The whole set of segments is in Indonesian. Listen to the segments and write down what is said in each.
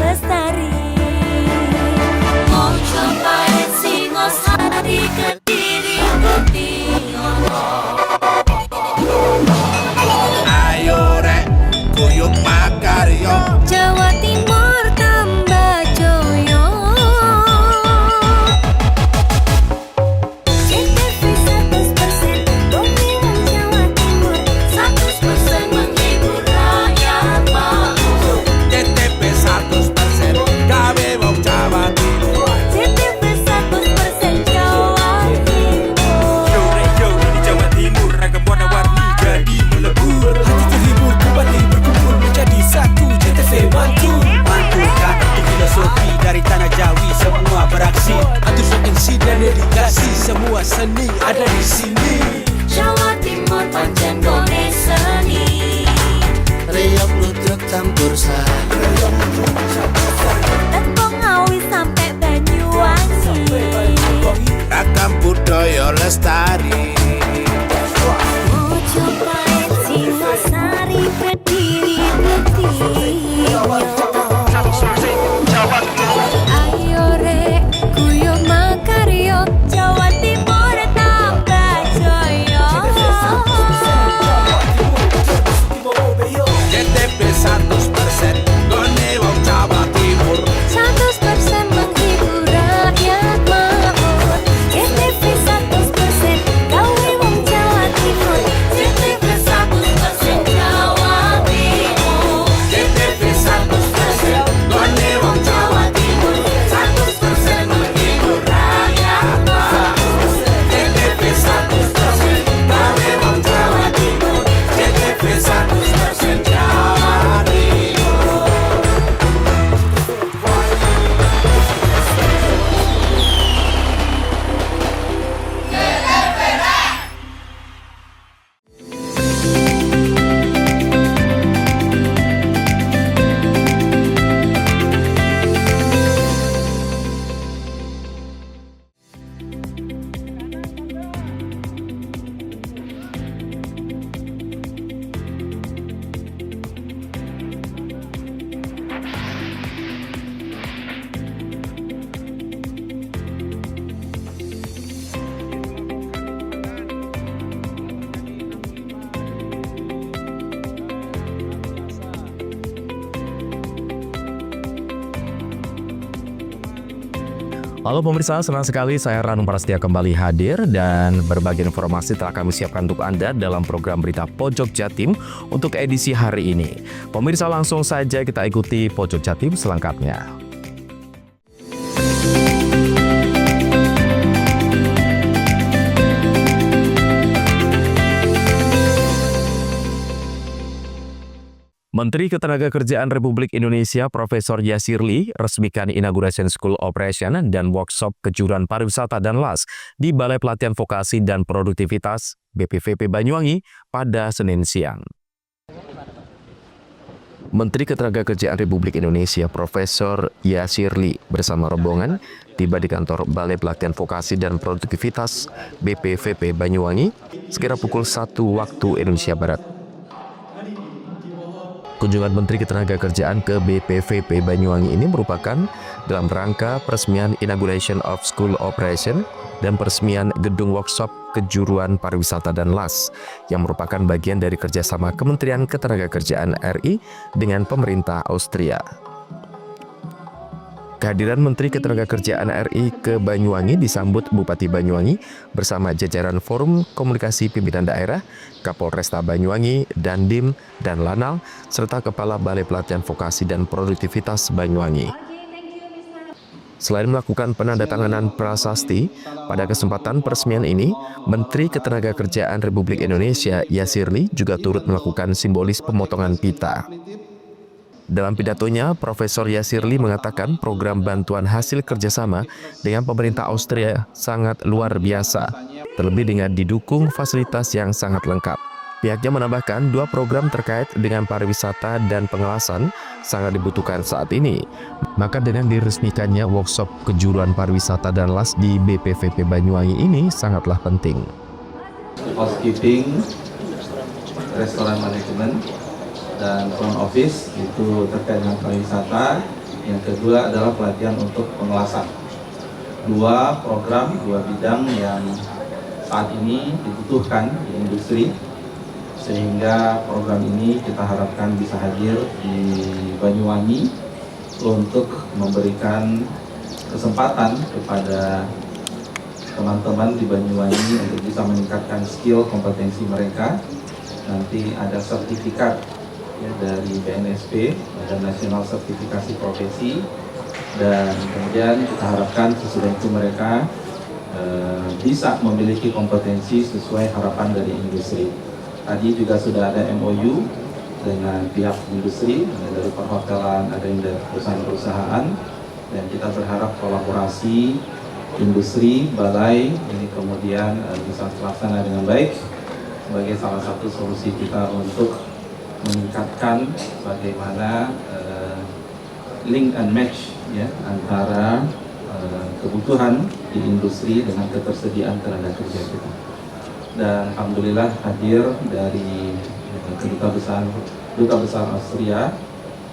lestari. Mau cobain Singosari Kediri Kutiono. Ayo rek, kuyuk makaryo. Jawa Timur tambah joyo. CTV 100% Bumi Wong Jawa Timur, 100% menghibur rakyat makmur. CTP 100% gawe wong Jawa Timur. CTV 100% Jawa Timur. Yo di Jawa Timur ragam warna-warni jadi melebur. Hati terhibur kembali berkumpul menjadi satu. CTV mantu mantulkan untuk filosofi dari tanah Jawi semua beraksi. Atur MC dan dedikasi semua seni ada di sini. Jawa Timur pancen gone seni. Reyok ludruk campur sari. Tepung Ngawi sampai Banyuwangi. Ragam budaya lestari. Mau cobain Singosari Kediri Kutiono. Ayo rek, kuyuk makaryo. Jawa Timur tambah joyo. CTP 100% gone wong Jawa Timur. 100% menghibur rakyat makmur. CTV 100% gawe wong Jawa Timur. CTV 100% Jawa Timur. CTP 100% gone wong Jawa Timur. 100% menghibur rakyat makmur. CTP 100% gawe wong Jawa Timur. CTP 100% Jawa Timur. Halo pemirsa, senang sekali saya Ranum Prastia kembali hadir dan berbagi informasi telah kami siapkan untuk Anda dalam program Berita Pojok Jatim untuk edisi hari ini. Pemirsa, langsung saja kita ikuti Pojok Jatim selengkapnya. Menteri Ketenagakerjaan Republik Indonesia Profesor Yasirli resmikan Inauguration School Operation dan Workshop Kejuruan Pariwisata dan LAS di Balai Pelatihan Vokasi dan Produktivitas BPVP Banyuwangi pada Senin siang. Menteri Ketenagakerjaan Republik Indonesia Profesor Yasirli bersama rombongan tiba di kantor Balai Pelatihan Vokasi dan Produktivitas BPVP Banyuwangi sekira pukul 1 waktu Indonesia Barat. Kunjungan Menteri Ketenagakerjaan ke BPVP Banyuwangi ini merupakan dalam rangka peresmian Inauguration of School Operation dan peresmian Gedung Workshop Kejuruan Pariwisata dan LAS yang merupakan bagian dari kerjasama Kementerian Ketenagakerjaan RI dengan pemerintah Austria. Kehadiran Menteri Ketenagakerjaan RI ke Banyuwangi disambut Bupati Banyuwangi bersama jajaran Forum Komunikasi Pimpinan Daerah, Kapolresta Banyuwangi, Dandim, dan Lanal, serta Kepala Balai Pelatihan Vokasi dan Produktivitas Banyuwangi. Selain melakukan penandatanganan prasasti, pada kesempatan peresmian ini, Menteri Ketenagakerjaan Republik Indonesia Yasirli juga turut melakukan simbolis pemotongan pita. Dalam pidatonya, Profesor Yasirli mengatakan program bantuan hasil kerjasama dengan pemerintah Austria sangat luar biasa, terlebih dengan didukung fasilitas yang sangat lengkap. Pihaknya menambahkan 2 program terkait dengan pariwisata dan pengelasan sangat dibutuhkan saat ini. Maka dengan diresmikannya workshop kejuruan pariwisata dan LAS di BPVP Banyuwangi ini sangatlah penting. Housekeeping, restoran manajemen, dan front office itu terkait dengan pariwisata, Yang kedua adalah pelatihan untuk pengelasan. Dua program, dua bidang yang saat ini dibutuhkan di industri, sehingga program ini kita harapkan bisa hadir di Banyuwangi untuk memberikan kesempatan kepada teman-teman di Banyuwangi untuk bisa meningkatkan skill kompetensi mereka. Nanti ada sertifikat ya, dari BNSP, Badan Nasional Sertifikasi Profesi, dan kemudian kita harapkan sesudah itu mereka bisa memiliki kompetensi sesuai harapan dari industri. Tadi juga sudah ada MOU dengan pihak industri, ada dari perhotelan, ada yang dari perusahaan-perusahaan, dan kita berharap kolaborasi industri, balai ini kemudian bisa terlaksana dengan baik sebagai salah satu solusi kita untuk meningkatkan bagaimana link and match ya antara kebutuhan di industri dengan ketersediaan tenaga kerja kita. Dan alhamdulillah hadir dari Duta Besar Austria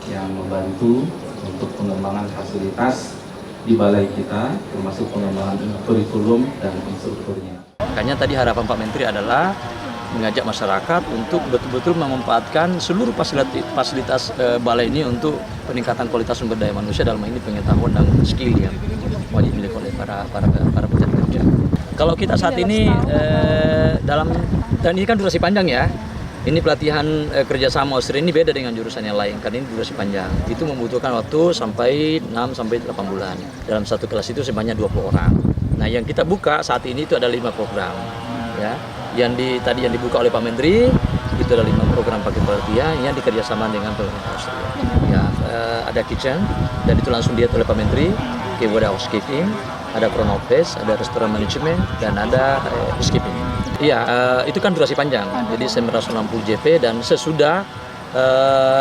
yang membantu untuk pengembangan fasilitas di balai kita, termasuk pengembangan kurikulum dan instrukturnya. Makanya tadi harapan Pak Menteri adalah mengajak masyarakat untuk betul-betul memanfaatkan seluruh fasilitas balai ini untuk peningkatan kualitas sumber daya manusia, dalam ini pengetahuan dan skill yang wajib dimiliki oleh para pencari kerja. Kalau kita saat ini dan ini kan durasi panjang ya. Ini pelatihan kerjasama Austria ini beda dengan jurusan yang lain karena ini durasi panjang. Itu membutuhkan waktu sampai 6 sampai 8 bulan. Dalam satu kelas itu sebanyak 20 orang. Nah, yang kita buka saat ini itu ada 5 program. Ya. Tadi yang dibuka oleh Pak Menteri itu ada 5 program paket pelatihan yang dikerjasama dengan pemerintah Austria. Ya, ada kitchen dan itu langsung diatur oleh Pak Menteri, kemudian housekeeping, ada front office, ada restoran management dan ada housekeeping. Iya, itu kan durasi panjang, jadi 960 JP dan sesudah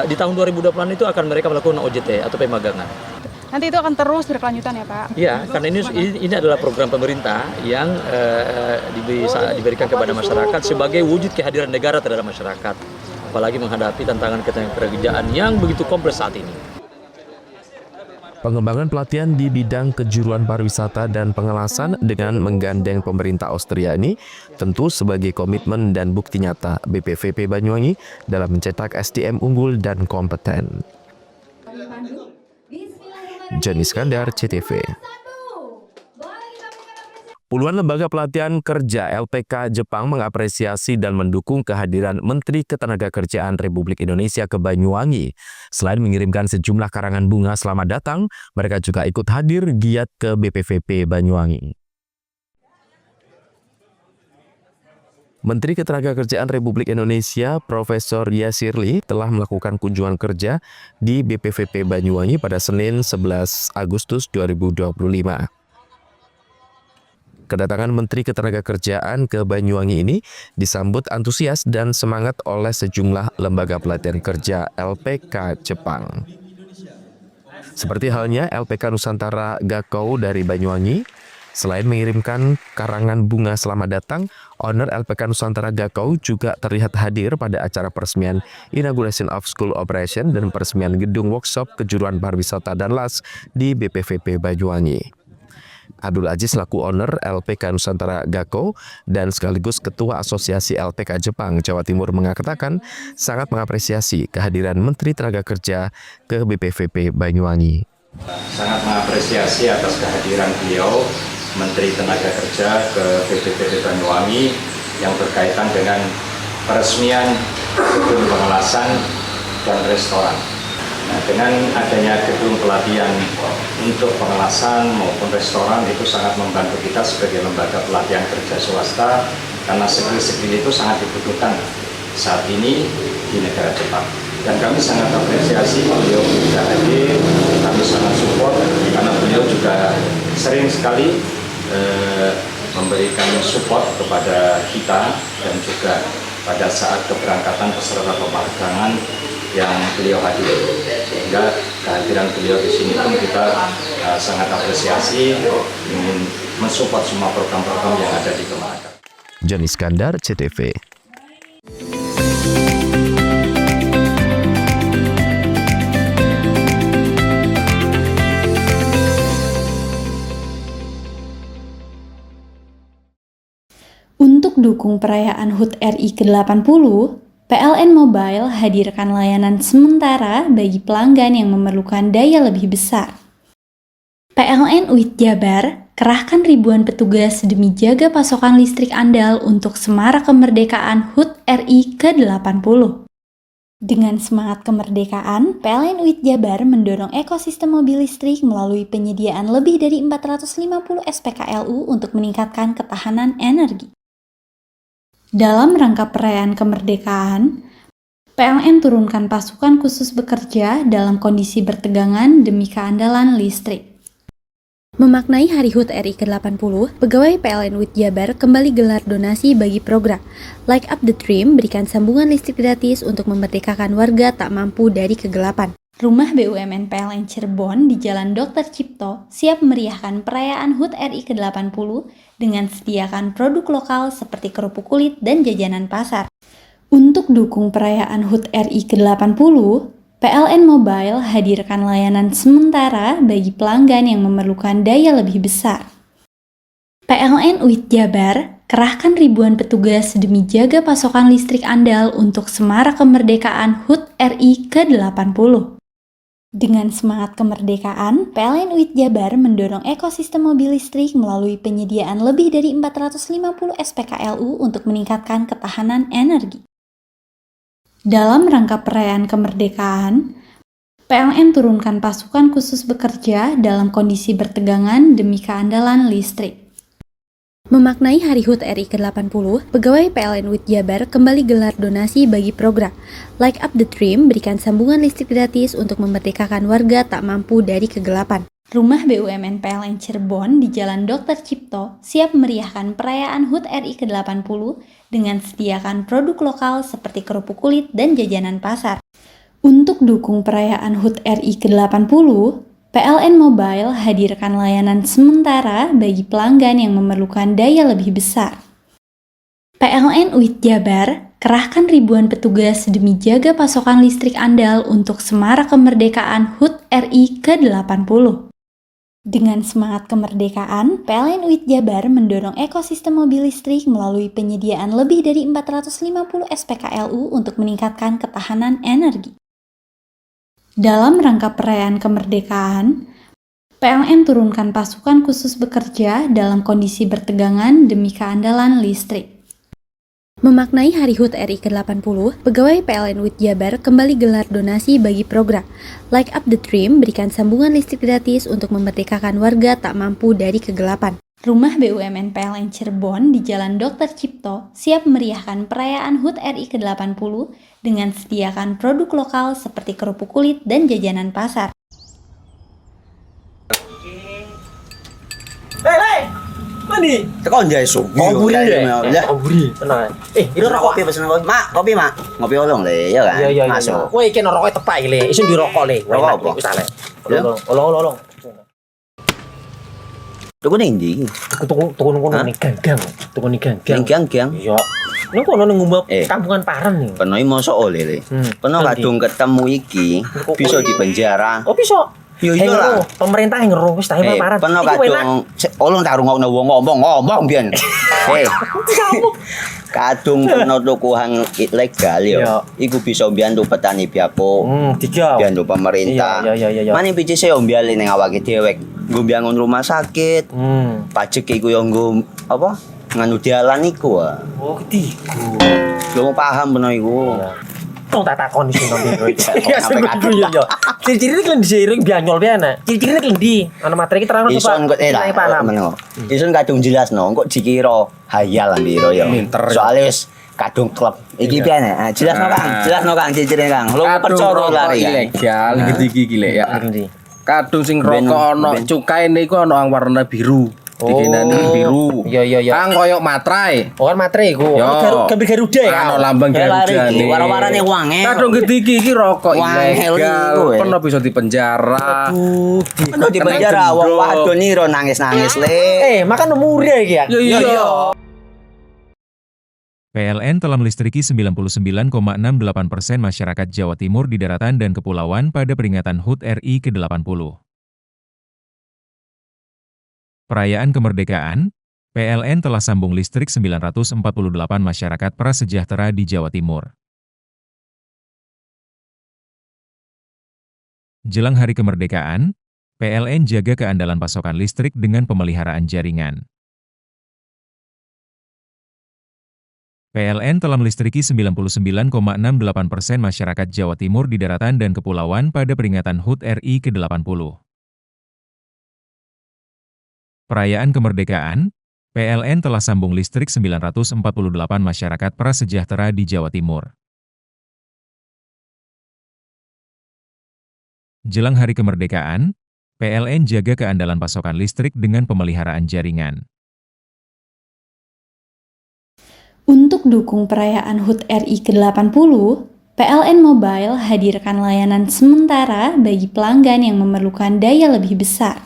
di tahun 2020 itu akan mereka melakukan OJT atau pemagangan. Nanti itu akan terus berkelanjutan ya Pak? Iya, karena ini adalah program pemerintah yang diberikan kepada masyarakat sebagai wujud kehadiran negara terhadap masyarakat, apalagi menghadapi tantangan ketenagakerjaan yang begitu kompleks saat ini. Pengembangan pelatihan di bidang kejuruan pariwisata dan pengelasan dengan menggandeng pemerintah Austria ini tentu sebagai komitmen dan bukti nyata BPVP Banyuwangi dalam mencetak SDM unggul dan kompeten. Johnny Iskandar, CTV. Puluhan lembaga pelatihan kerja LPK Jepang mengapresiasi dan mendukung kehadiran Menteri Ketenagakerjaan Republik Indonesia ke Banyuwangi. Selain mengirimkan sejumlah karangan bunga selamat datang, mereka juga ikut hadir giat ke BPVP Banyuwangi. Menteri Ketenagakerjaan Republik Indonesia Profesor Yasirli telah melakukan kunjungan kerja di BPVP Banyuwangi pada Senin 11 Agustus 2025. Kedatangan Menteri Ketenagakerjaan ke Banyuwangi ini disambut antusias dan semangat oleh sejumlah lembaga pelatihan kerja LPK Jepang. Seperti halnya LPK Nusantara Gakou dari Banyuwangi, selain mengirimkan karangan bunga selamat datang, owner LPK Nusantara Gakou juga terlihat hadir pada acara peresmian Inauguration of School Operation dan peresmian gedung workshop kejuruan pariwisata dan las di BPVP Banyuwangi. Abdul Aziz selaku owner LPK Nusantara Gakou dan sekaligus Ketua Asosiasi LPK Jepang Jawa Timur mengatakan sangat mengapresiasi kehadiran Menteri Tenaga Kerja ke BPVP Banyuwangi. Sangat mengapresiasi atas kehadiran beliau Menteri Tenaga Kerja ke BPVP Banyuwangi yang berkaitan dengan peresmian gedung pengelasan dan restoran. Nah, dengan adanya gedung pelatihan untuk pengelasan maupun restoran itu sangat membantu kita sebagai lembaga pelatihan kerja swasta karena skill-skill itu sangat dibutuhkan saat ini di negara Jepang. Dan kami sangat apresiasi beliau bisa hadir, kami sangat support karena beliau juga sering sekali memberikan support kepada kita dan juga pada saat keberangkatan peserta pemagangan yang beliau hadir, sehingga kehadiran beliau di sini pun kita sangat apresiasi, ingin mensupport semua program-program yang ada di Kemenag. Johnny Iskandar, CTV. dukung perayaan HUT RI ke-80, PLN Mobile hadirkan layanan sementara bagi pelanggan yang memerlukan daya lebih besar. PLN UIT Jabar kerahkan ribuan petugas demi jaga pasokan listrik andal untuk Semarak Kemerdekaan HUT RI ke-80. Dengan semangat kemerdekaan, PLN UIT Jabar mendorong ekosistem mobil listrik melalui penyediaan lebih dari 450 SPKLU untuk meningkatkan ketahanan energi. Dalam rangka perayaan kemerdekaan, PLN turunkan pasukan khusus bekerja dalam kondisi bertegangan demi keandalan listrik. Memaknai Hari HUT RI ke-80, pegawai PLN UIT Jabar kembali gelar donasi bagi program Light Up the Dream, berikan sambungan listrik gratis untuk memerdekakan warga tak mampu dari kegelapan. Rumah BUMN PLN Cirebon di Jalan Dr. Cipto siap meriahkan perayaan HUT RI ke-80 dengan sediakan produk lokal seperti kerupuk kulit dan jajanan pasar. Untuk dukung perayaan HUT RI ke-80, PLN Mobile hadirkan layanan sementara bagi pelanggan yang memerlukan daya lebih besar. PLN UIT Jabar kerahkan ribuan petugas demi jaga pasokan listrik andal untuk Semarak Kemerdekaan HUT RI ke-80. Dengan semangat kemerdekaan, PLN UIT Jabar mendorong ekosistem mobil listrik melalui penyediaan lebih dari 450 SPKLU untuk meningkatkan ketahanan energi. Dalam rangka perayaan kemerdekaan, PLN turunkan pasukan khusus bekerja dalam kondisi bertegangan demi keandalan listrik. Memaknai Hari HUT RI ke-80, pegawai PLN UIT Jabar kembali gelar donasi bagi program Light Up the Dream, berikan sambungan listrik gratis untuk memerdekakan warga tak mampu dari kegelapan. Rumah BUMN PLN Cirebon di Jalan Dr. Cipto siap meriahkan perayaan HUT RI ke-80 dengan sediakan produk lokal seperti kerupuk kulit dan jajanan pasar. Untuk dukung perayaan HUT RI ke-80, PLN Mobile hadirkan layanan sementara bagi pelanggan yang memerlukan daya lebih besar. PLN UIT Jabar kerahkan ribuan petugas demi jaga pasokan listrik andal untuk Semarak Kemerdekaan HUT RI ke-80. Dengan semangat kemerdekaan, PLN UIT Jabar mendorong ekosistem mobil listrik melalui penyediaan lebih dari 450 SPKLU untuk meningkatkan ketahanan energi. Dalam rangka perayaan kemerdekaan, PLN turunkan pasukan khusus bekerja dalam kondisi bertegangan demi keandalan listrik. Memaknai Hari HUT RI ke-80, pegawai PLN UIT Jabar kembali gelar donasi bagi program Light Up the Dream, berikan sambungan listrik gratis untuk memerdekakan warga tak mampu dari kegelapan. Rumah BUMN PLN Cirebon di Jalan Dr. Cipto siap meriahkan perayaan HUT RI ke-80 dengan sediakan produk lokal seperti kerupuk kulit dan jajanan pasar. Hei, mandi. Tekan jaya su. Buri ya. Buri. Tenang. Itu rokok kopi pesen kopi. Mak, kopi mak. Ngopi olong le, ya kan? Iya. Masuk. Woi, iki rokok tepak le. Isun dirokok le. Rokok apa? Wis ale. Olong. Tuku ning ndi? Tuku kono ning ganggang. Tuku ning ganggang. Ning gang. Iya. Nang kono ning ngumbat kampungan Paren nih. Peno iki mosok oleh le. Peno kadung ketemu iki bisa dipenjara. Oh, bisa. Yo iya lah. Pemerintah yang ngeru wis tahe Paren. Peno kadung olong tak rungokno wong ngomong biyen. Kadung peno tukuhan ilegal yo. Iku bisa mbiyantu petani biapo. Tiga. Mbiyantu pemerintah. Iya. Mane pici se mbiali ning awake dhewek. Nggo mbiyangun rumah sakit. Pajak iku yo nggo apa? Nganu dalan iku. Oh, ketiku. Lu paham peno iku. Tong tak takon isin nang biro iki. Ya sampe yo. Ciri-ciri iki di seiring bianyol piye ana. Ciri-cirine iki ndi? Ana materi iki terang to, Pak. Ison kok lah. Ison kadung jelasno kok dikira hayal lan biro yo. Soale wis kadung klub. Iki piye nek? Jelasno Kang, ciri-cirine Kang. Lu percaya lari ilegal iki lek ya. Kadung sing rokok ana cukaine iku ana warna biru. Dikenani biru. Iya. Kang koyo materai. Oh, kan materai iku. Gambar Garuda ya. Ana lambang Garuda. Warna-warnane wange. Kadung iki rokok ilegal. Pernah bisa dipenjara. Pernah dipenjara wong wadon iro nangis-nangis le. Makan umure iki ya. Iya. PLN telah melistriki 99,68% masyarakat Jawa Timur di daratan dan kepulauan pada peringatan HUT RI ke-80. Perayaan kemerdekaan, PLN telah sambung listrik 948 masyarakat prasejahtera di Jawa Timur. Jelang Hari Kemerdekaan, PLN jaga keandalan pasokan listrik dengan pemeliharaan jaringan. PLN telah melistriki 99,68% masyarakat Jawa Timur di daratan dan kepulauan pada peringatan HUT RI ke-80. Perayaan kemerdekaan, PLN telah sambung listrik 948 masyarakat prasejahtera di Jawa Timur. Jelang Hari Kemerdekaan, PLN jaga keandalan pasokan listrik dengan pemeliharaan jaringan. Untuk dukung perayaan HUT RI ke-80, PLN Mobile hadirkan layanan sementara bagi pelanggan yang memerlukan daya lebih besar.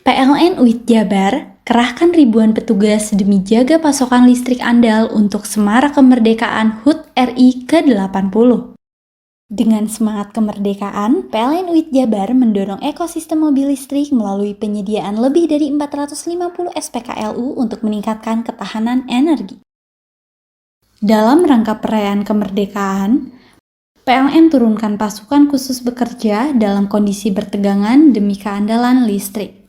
PLN UIT Jabar kerahkan ribuan petugas demi jaga pasokan listrik andal untuk Semarak Kemerdekaan HUT RI ke-80. Dengan semangat kemerdekaan, PLN UIT Jabar mendorong ekosistem mobil listrik melalui penyediaan lebih dari 450 SPKLU untuk meningkatkan ketahanan energi. Dalam rangka perayaan kemerdekaan, PLN turunkan pasukan khusus bekerja dalam kondisi bertegangan demi keandalan listrik.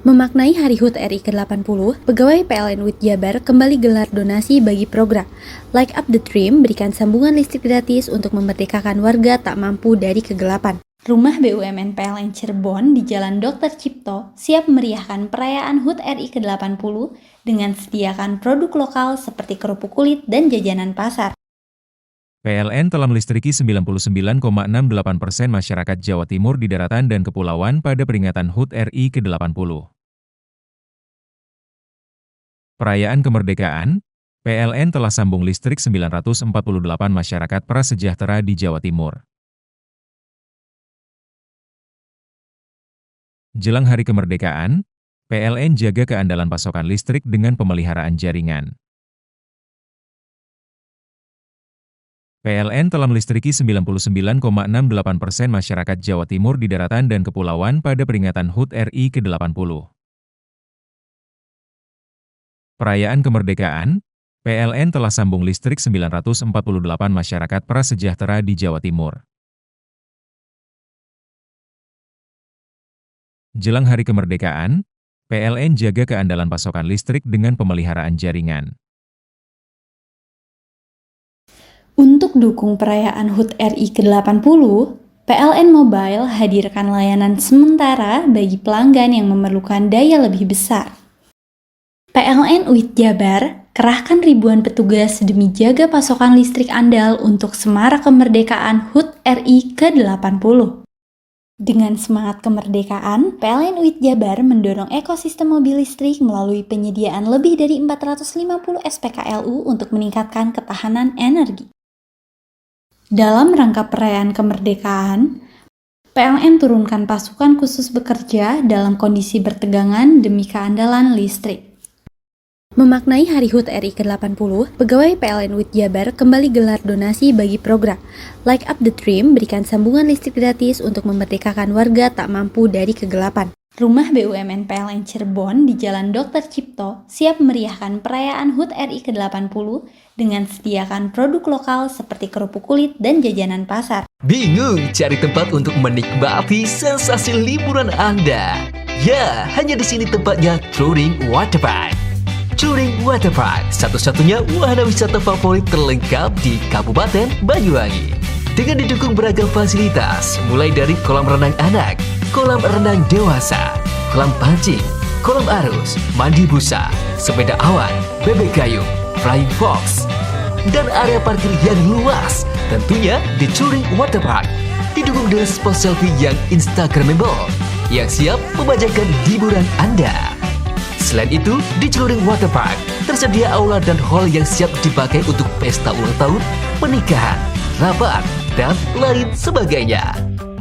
Memaknai Hari HUT RI ke-80, pegawai PLN UIT Jabar kembali gelar donasi bagi program Light Up the Dream, berikan sambungan listrik gratis untuk memerdekakan warga tak mampu dari kegelapan. Rumah BUMN PLN Cirebon di Jalan Dr. Cipto siap meriahkan perayaan HUT RI ke-80 dengan sediakan produk lokal seperti kerupuk kulit dan jajanan pasar. PLN telah melistriki 99,68% masyarakat Jawa Timur di daratan dan kepulauan pada peringatan HUT RI ke-80. Perayaan kemerdekaan, PLN telah sambung listrik 948 masyarakat prasejahtera di Jawa Timur. Jelang Hari Kemerdekaan, PLN jaga keandalan pasokan listrik dengan pemeliharaan jaringan. PLN telah melistriki 99,68% masyarakat Jawa Timur di daratan dan kepulauan pada peringatan HUT RI ke-80. Perayaan kemerdekaan, PLN telah sambung listrik 948 masyarakat prasejahtera di Jawa Timur. Jelang Hari Kemerdekaan, PLN jaga keandalan pasokan listrik dengan pemeliharaan jaringan. Untuk dukung perayaan HUT RI ke-80, PLN Mobile hadirkan layanan sementara bagi pelanggan yang memerlukan daya lebih besar. PLN UIT Jabar kerahkan ribuan petugas demi jaga pasokan listrik andal untuk Semarak Kemerdekaan HUT RI ke-80. Dengan semangat kemerdekaan, PLN UIT Jabar mendorong ekosistem mobil listrik melalui penyediaan lebih dari 450 SPKLU untuk meningkatkan ketahanan energi. Dalam rangka perayaan kemerdekaan, PLN turunkan pasukan khusus bekerja dalam kondisi bertegangan demi keandalan listrik. Memaknai Hari HUT RI ke-80, pegawai PLN UIT Jabar kembali gelar donasi bagi program Light Up the Dream, berikan sambungan listrik gratis untuk memerdekakan warga tak mampu dari kegelapan. Rumah BUMN PLN Cirebon di Jalan Dr. Cipto siap meriahkan perayaan HUT RI ke-80 dengan sediakan produk lokal seperti kerupuk kulit dan jajanan pasar. Bingung cari tempat untuk menikmati sensasi liburan Anda? Ya, hanya di sini tempatnya Touring Waterpark. Touring Waterpark, satu-satunya wahana wisata favorit terlengkap di Kabupaten Banyuwangi. Dengan didukung beragam fasilitas, mulai dari kolam renang anak, kolam renang dewasa, kolam pancing, kolam arus, mandi busa, sepeda awan, bebek gayung, flying fox, dan area parkir yang luas. Tentunya di Touring Waterpark, didukung dengan spot selfie yang instagramable, yang siap membajakan hiburan Anda. Selain itu, di Touring Waterpark tersedia aula dan hall yang siap dipakai untuk pesta ulang tahun, pernikahan, rapat, dan lain sebagainya.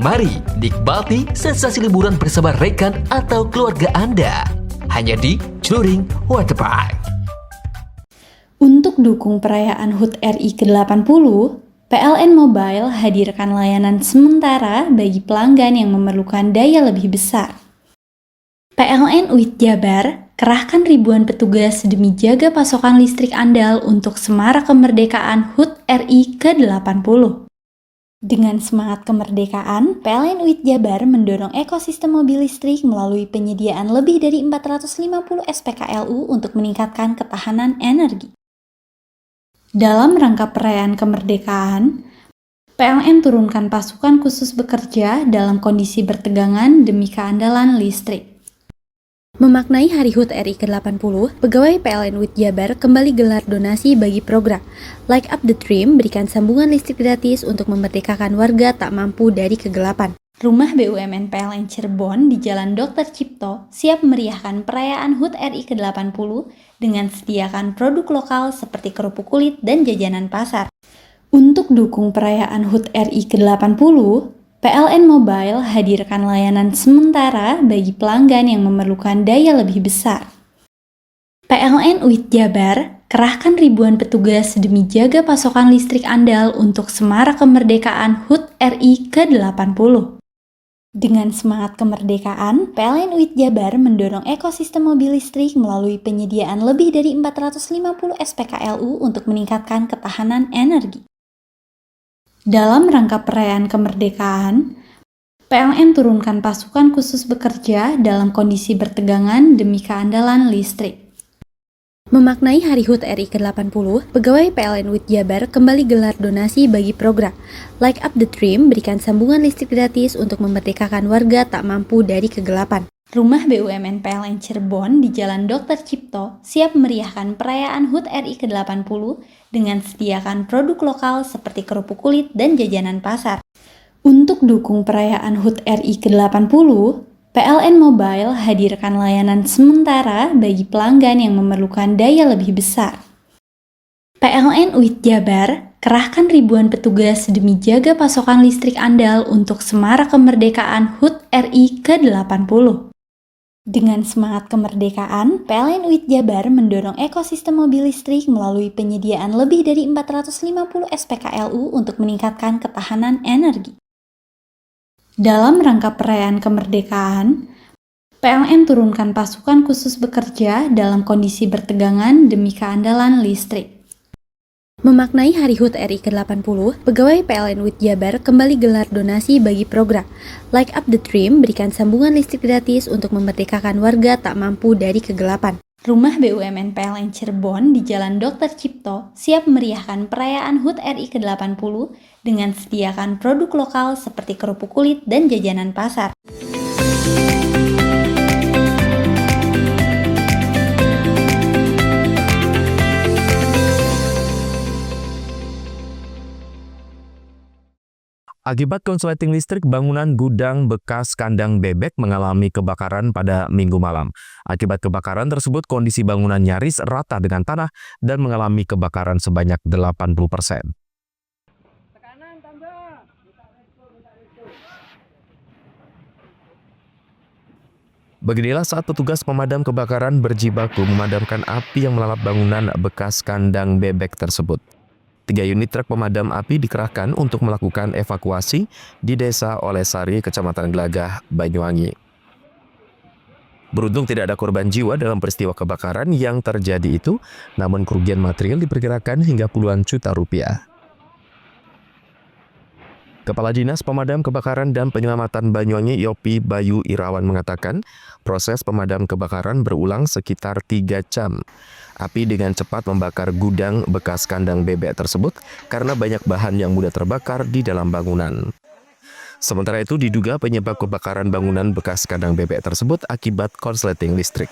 Mari nikmati sensasi liburan bersama rekan atau keluarga Anda. Hanya di Touring Waterpark. Untuk dukung perayaan HUT RI ke-80, PLN Mobile hadirkan layanan sementara bagi pelanggan yang memerlukan daya lebih besar. PLN UIT Jabar kerahkan ribuan petugas demi jaga pasokan listrik andal untuk Semarak Kemerdekaan HUT RI ke-80. Dengan semangat kemerdekaan, PLN UIT Jabar mendorong ekosistem mobil listrik melalui penyediaan lebih dari 450 SPKLU untuk meningkatkan ketahanan energi. Dalam rangka perayaan kemerdekaan, PLN turunkan pasukan khusus bekerja dalam kondisi bertegangan demi keandalan listrik. Memaknai Hari HUT RI ke-80, pegawai PLN UIT Jabar kembali gelar donasi bagi program Light Up the Dream, berikan sambungan listrik gratis untuk memerdekakan warga tak mampu dari kegelapan. Rumah BUMN PLN Cirebon di Jalan Dr. Cipto siap meriahkan perayaan HUT RI ke-80 dengan sediakan produk lokal seperti kerupuk kulit dan jajanan pasar. Untuk dukung perayaan HUT RI ke-80, PLN Mobile hadirkan layanan sementara bagi pelanggan yang memerlukan daya lebih besar. PLN UIT Jabar kerahkan ribuan petugas demi jaga pasokan listrik andal untuk Semarak Kemerdekaan HUT RI ke-80. Dengan semangat kemerdekaan, PLN UIT Jabar mendorong ekosistem mobil listrik melalui penyediaan lebih dari 450 SPKLU untuk meningkatkan ketahanan energi. Dalam rangka perayaan kemerdekaan, PLN turunkan pasukan khusus bekerja dalam kondisi bertegangan demi keandalan listrik. Memaknai Hari HUT RI ke-80, pegawai PLN UIT Jabar kembali gelar donasi bagi program Light Up the Dream, berikan sambungan listrik gratis untuk memerdekakan warga tak mampu dari kegelapan. Rumah BUMN PLN Cirebon di Jalan Dr. Cipto siap meriahkan perayaan HUT RI ke-80 dengan sediakan produk lokal seperti kerupuk kulit dan jajanan pasar. Untuk dukung perayaan HUT RI ke-80, PLN Mobile hadirkan layanan sementara bagi pelanggan yang memerlukan daya lebih besar. PLN UIT Jabar kerahkan ribuan petugas demi jaga pasokan listrik andal untuk Semarak Kemerdekaan HUT RI ke-80. Dengan semangat kemerdekaan, PLN UIT Jabar mendorong ekosistem mobil listrik melalui penyediaan lebih dari 450 SPKLU untuk meningkatkan ketahanan energi. Dalam rangka perayaan kemerdekaan, PLN turunkan pasukan khusus bekerja dalam kondisi bertegangan demi keandalan listrik. Memaknai Hari HUT RI ke-80, pegawai PLN UIT Jabar kembali gelar donasi bagi program Light Up the Dream, berikan sambungan listrik gratis untuk memerdekakan warga tak mampu dari kegelapan. Rumah BUMN PLN Cirebon di Jalan Dr. Cipto siap meriahkan perayaan HUT RI ke-80 dengan sediakan produk lokal seperti kerupuk kulit dan jajanan pasar. Akibat konsleting listrik, bangunan gudang bekas kandang bebek mengalami kebakaran pada Minggu malam. Akibat kebakaran tersebut, kondisi bangunan nyaris rata dengan tanah dan mengalami kebakaran sebanyak 80%. Beginilah saat petugas pemadam kebakaran berjibaku memadamkan api yang melalap bangunan bekas kandang bebek tersebut. 3 unit truk pemadam api dikerahkan untuk melakukan evakuasi di Desa Olesari, Kecamatan Glagah, Banyuwangi. Beruntung tidak ada korban jiwa dalam peristiwa kebakaran yang terjadi itu, namun kerugian material diperkirakan hingga puluhan juta rupiah. Kepala Dinas Pemadam Kebakaran dan Penyelamatan Banyuwangi, Yopi Bayu Irawan, mengatakan proses pemadam kebakaran berulang sekitar 3 jam. Api dengan cepat membakar gudang bekas kandang bebek tersebut karena banyak bahan yang mudah terbakar di dalam bangunan. Sementara itu diduga penyebab kebakaran bangunan bekas kandang bebek tersebut akibat konsleting listrik.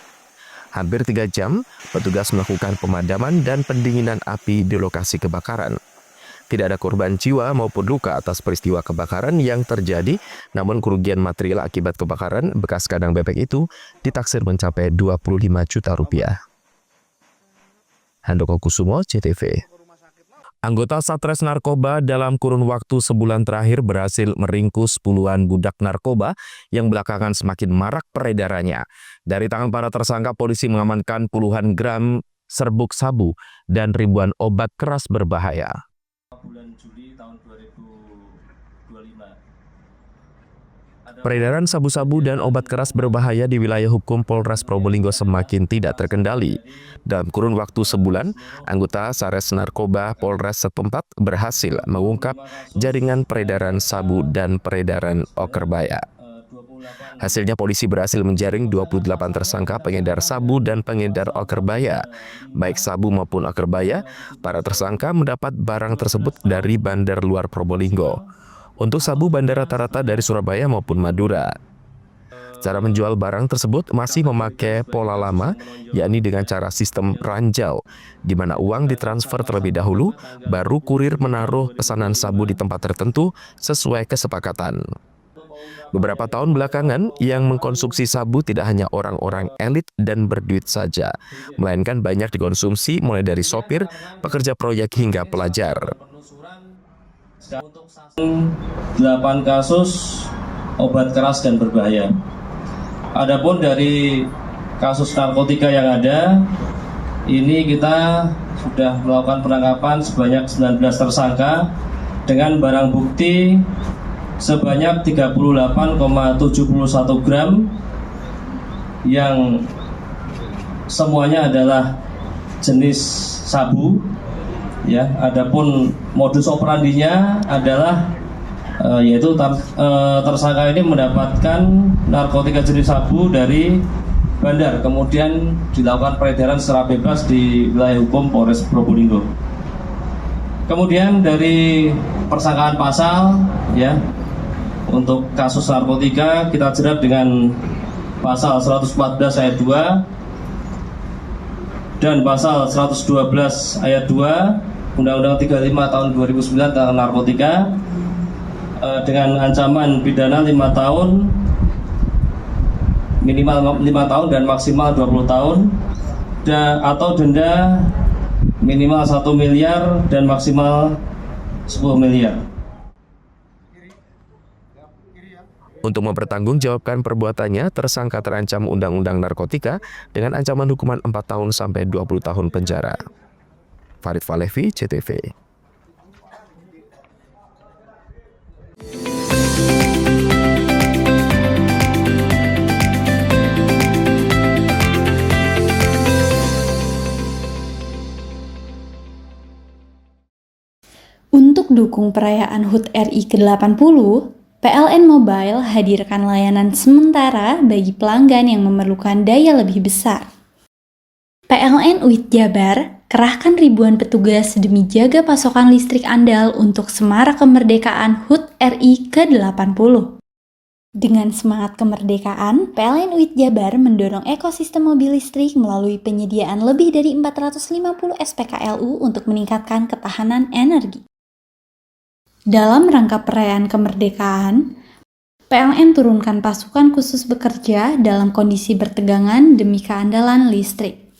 Hampir 3 jam, petugas melakukan pemadaman dan pendinginan api di lokasi kebakaran. Tidak ada korban jiwa maupun luka atas peristiwa kebakaran yang terjadi, namun kerugian material akibat kebakaran bekas kandang bebek itu ditaksir mencapai 25 juta rupiah. Handoko Kusumo, CTV. Anggota Satres Narkoba dalam kurun waktu sebulan terakhir berhasil meringkus puluhan budak narkoba yang belakangan semakin marak peredarannya. Dari tangan para tersangka, polisi mengamankan puluhan gram serbuk sabu dan ribuan obat keras berbahaya. Bulan Juli tahun 2025 ada Peredaran sabu-sabu dan obat keras berbahaya di wilayah hukum Polres Probolinggo semakin tidak terkendali. Dalam kurun waktu sebulan, anggota Sares Narkoba Polres setempat berhasil mengungkap jaringan peredaran sabu dan peredaran okerbaya. Hasilnya polisi berhasil menjaring 28 tersangka pengedar sabu dan pengedar okerbaya. Baik sabu maupun okerbaya, para tersangka mendapat barang tersebut dari bandar luar Probolinggo. Untuk sabu bandar rata-rata dari Surabaya maupun Madura. Cara menjual barang tersebut masih memakai pola lama, yakni dengan cara sistem ranjau, di mana uang ditransfer terlebih dahulu, baru kurir menaruh pesanan sabu di tempat tertentu sesuai kesepakatan. Beberapa tahun belakangan, yang mengkonsumsi sabu tidak hanya orang-orang elit dan berduit saja, melainkan banyak dikonsumsi mulai dari sopir, pekerja proyek hingga pelajar. 8 kasus obat keras dan berbahaya. Adapun dari kasus narkotika yang ada, ini kita sudah melakukan penangkapan sebanyak 19 tersangka dengan barang bukti sebanyak 38,71 gram yang semuanya adalah jenis sabu. Ya, adapun modus operandinya adalah yaitu tersangka ini mendapatkan narkotika jenis sabu dari bandar, kemudian dilakukan peredaran secara bebas di wilayah hukum Polres Probolinggo. Kemudian dari persangkaan pasal, ya, untuk kasus narkotika kita jerat dengan pasal 114 ayat 2 dan pasal 112 ayat 2 Undang-Undang 35 tahun 2009 tentang narkotika dengan ancaman pidana 5 tahun, minimal 5 tahun dan maksimal 20 tahun, atau denda minimal 1 miliar dan maksimal 10 miliar. Untuk mempertanggungjawabkan perbuatannya, tersangka terancam Undang-Undang Narkotika dengan ancaman hukuman 4 tahun sampai 20 tahun penjara. Farid Falevi, CTV. Untuk dukung perayaan HUT RI ke-80, PLN Mobile hadirkan layanan sementara bagi pelanggan yang memerlukan daya lebih besar. PLN UIT Jabar kerahkan ribuan petugas demi jaga pasokan listrik andal untuk semarak kemerdekaan HUT RI ke-80. Dengan semangat kemerdekaan, PLN UIT Jabar mendorong ekosistem mobil listrik melalui penyediaan lebih dari 450 SPKLU untuk meningkatkan ketahanan energi. Dalam rangka perayaan kemerdekaan, PLN turunkan pasukan khusus bekerja dalam kondisi bertegangan demi keandalan listrik.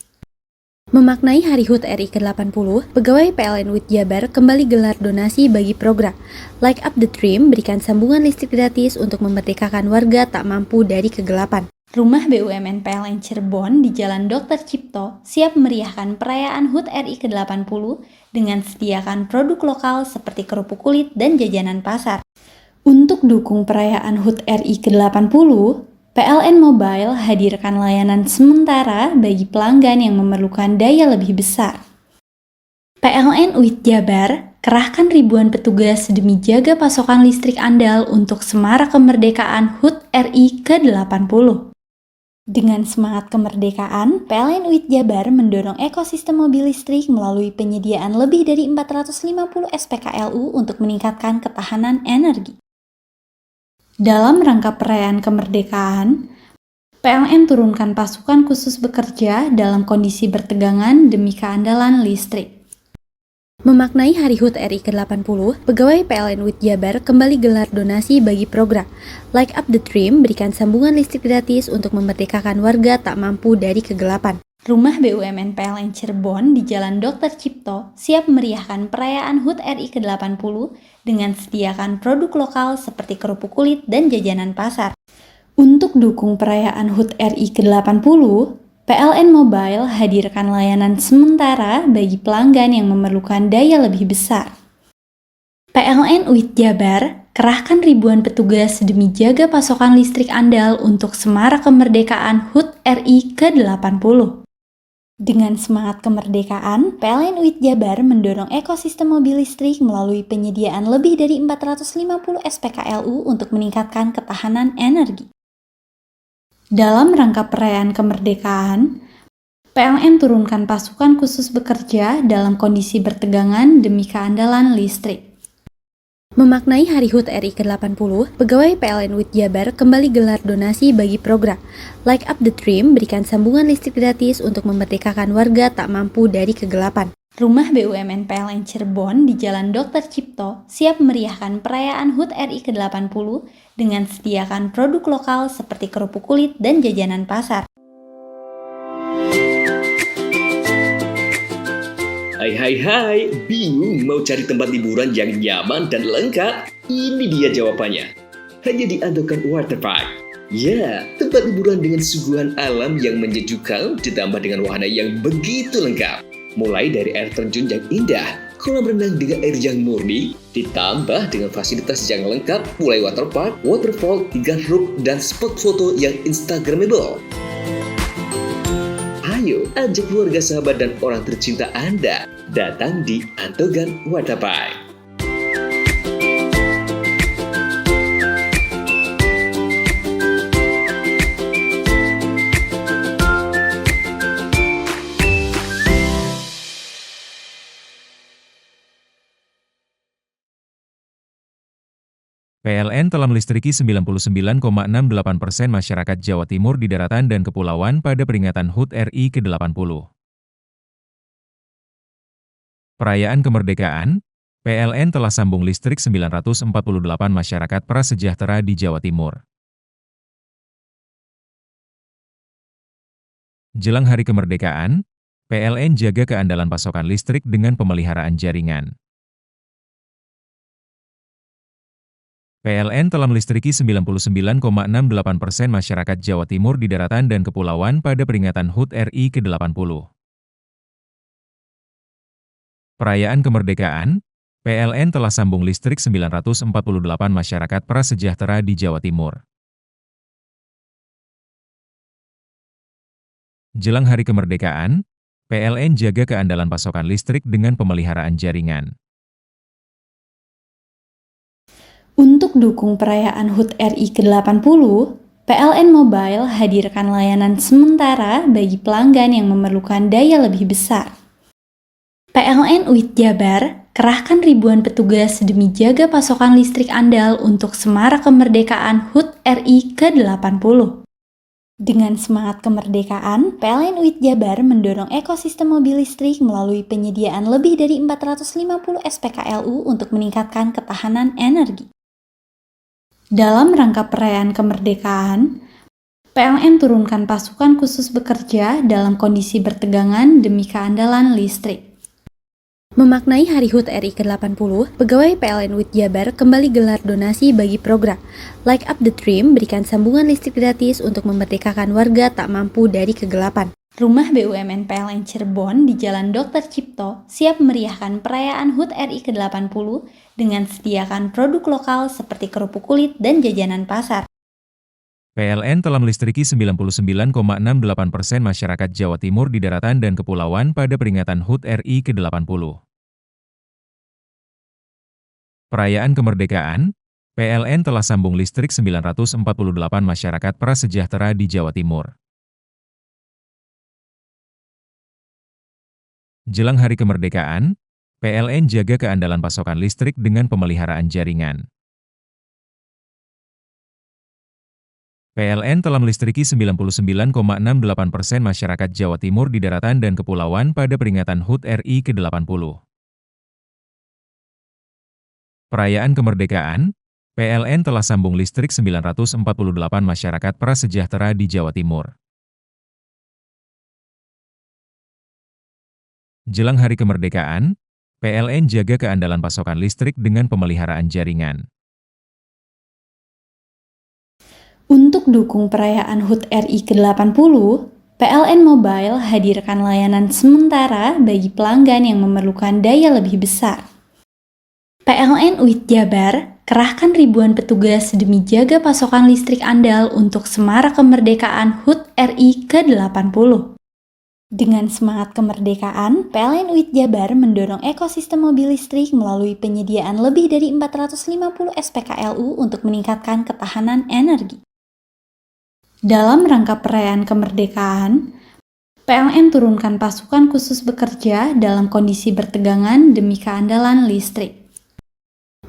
Memaknai Hari HUT RI ke-80, pegawai PLN UIT Jabar kembali gelar donasi bagi program Light Up the Dream, berikan sambungan listrik gratis untuk memerdekakan warga tak mampu dari kegelapan. Rumah BUMN PLN Cirebon di Jalan Dr. Cipto siap meriahkan perayaan HUT RI ke-80 dengan sediakan produk lokal seperti kerupuk kulit dan jajanan pasar. Untuk dukung perayaan HUT RI ke-80, PLN Mobile hadirkan layanan sementara bagi pelanggan yang memerlukan daya lebih besar. PLN UIT Jabar kerahkan ribuan petugas demi jaga pasokan listrik andal untuk semarak kemerdekaan HUT RI ke-80. Dengan semangat kemerdekaan, PLN UIT Jabar mendorong ekosistem mobil listrik melalui penyediaan lebih dari 450 SPKLU untuk meningkatkan ketahanan energi. Dalam rangka perayaan kemerdekaan, PLN turunkan pasukan khusus bekerja dalam kondisi bertegangan demi keandalan listrik. Memaknai Hari HUT RI ke-80, pegawai PLN UIT Jabar kembali gelar donasi bagi program Light Up the Dream, berikan sambungan listrik gratis untuk memerdekakan warga tak mampu dari kegelapan. Rumah BUMN PLN Cirebon di Jalan Dr. Cipto siap meriahkan perayaan HUT RI ke-80 dengan sediakan produk lokal seperti kerupuk kulit dan jajanan pasar. Untuk dukung perayaan HUT RI ke-80, PLN Mobile hadirkan layanan sementara bagi pelanggan yang memerlukan daya lebih besar. PLN UIT Jabar kerahkan ribuan petugas demi jaga pasokan listrik andal untuk Semarak Kemerdekaan HUT RI ke-80. Dengan semangat kemerdekaan, PLN UIT Jabar mendorong ekosistem mobil listrik melalui penyediaan lebih dari 450 SPKLU untuk meningkatkan ketahanan energi. Dalam rangka perayaan kemerdekaan, PLN turunkan pasukan khusus bekerja dalam kondisi bertegangan demi keandalan listrik. Memaknai Hari HUT RI ke-80, pegawai PLN UIT Jabar kembali gelar donasi bagi program Light Up the Dream, berikan sambungan listrik gratis untuk memerdekakan warga tak mampu dari kegelapan. Rumah BUMN PLN Cirebon di Jalan Dr. Cipto siap meriahkan perayaan HUT RI ke-80 dengan sediakan produk lokal seperti kerupuk kulit dan jajanan pasar. Hai, bingung mau cari tempat liburan yang nyaman dan lengkap? Ini dia jawabannya. Hanya di Andokan Waterpark. Ya, tempat liburan dengan suguhan alam yang menyejukkan ditambah dengan wahana yang begitu lengkap. Mulai dari air terjun yang indah, kolam renang dengan air yang murni, ditambah dengan fasilitas yang lengkap mulai waterpark, waterfall, hingga roof dan spot foto yang instagramable. Ayo, ajak keluarga, sahabat, dan orang tercinta Anda datang di Andokan Waterpark. PLN telah melistriki 99,68% masyarakat Jawa Timur di daratan dan kepulauan pada peringatan HUT RI ke-80. Perayaan kemerdekaan, PLN telah sambung listrik 948 masyarakat prasejahtera di Jawa Timur. Jelang hari kemerdekaan, PLN jaga keandalan pasokan listrik dengan pemeliharaan jaringan. PLN telah melistriki 99,68% masyarakat Jawa Timur di daratan dan kepulauan pada peringatan HUT RI ke-80. Perayaan kemerdekaan, PLN telah sambung listrik 948 masyarakat prasejahtera di Jawa Timur. Jelang hari kemerdekaan, PLN jaga keandalan pasokan listrik dengan pemeliharaan jaringan. Untuk dukung perayaan HUT RI ke-80, PLN Mobile hadirkan layanan sementara bagi pelanggan yang memerlukan daya lebih besar. PLN UIT Jabar kerahkan ribuan petugas demi jaga pasokan listrik andal untuk Semarak Kemerdekaan HUT RI ke-80. Dengan semangat kemerdekaan, PLN UIT Jabar mendorong ekosistem mobil listrik melalui penyediaan lebih dari 450 SPKLU untuk meningkatkan ketahanan energi. Dalam rangka perayaan kemerdekaan, PLN turunkan pasukan khusus bekerja dalam kondisi bertegangan demi keandalan listrik. Memaknai Hari HUT RI ke-80, pegawai PLN UIT Jabar kembali gelar donasi bagi program Light Up the Dream, berikan sambungan listrik gratis untuk memerdekakan warga tak mampu dari kegelapan. Rumah BUMN PLN Cirebon di Jalan Dr. Cipto siap meriahkan perayaan HUT RI ke-80 dengan sediakan produk lokal seperti kerupuk kulit dan jajanan pasar. PLN telah melistriki 99,68% masyarakat Jawa Timur di daratan dan kepulauan pada peringatan HUT RI ke-80. Perayaan kemerdekaan, PLN telah sambung listrik 948 masyarakat prasejahtera di Jawa Timur. Jelang hari kemerdekaan, PLN jaga keandalan pasokan listrik dengan pemeliharaan jaringan. PLN telah melistriki 99,68% masyarakat Jawa Timur di daratan dan kepulauan pada peringatan HUT RI ke-80. Perayaan kemerdekaan, PLN telah sambung listrik 948 masyarakat prasejahtera di Jawa Timur. Jelang hari kemerdekaan, PLN jaga keandalan pasokan listrik dengan pemeliharaan jaringan. Untuk dukung perayaan HUT RI ke-80, PLN Mobile hadirkan layanan sementara bagi pelanggan yang memerlukan daya lebih besar. PLN UIT Jabar kerahkan ribuan petugas demi jaga pasokan listrik andal untuk Semarak Kemerdekaan HUT RI ke-80. Dengan semangat kemerdekaan, PLN UIT Jabar mendorong ekosistem mobil listrik melalui penyediaan lebih dari 450 SPKLU untuk meningkatkan ketahanan energi. Dalam rangka perayaan kemerdekaan, PLN turunkan pasukan khusus bekerja dalam kondisi bertegangan demi keandalan listrik.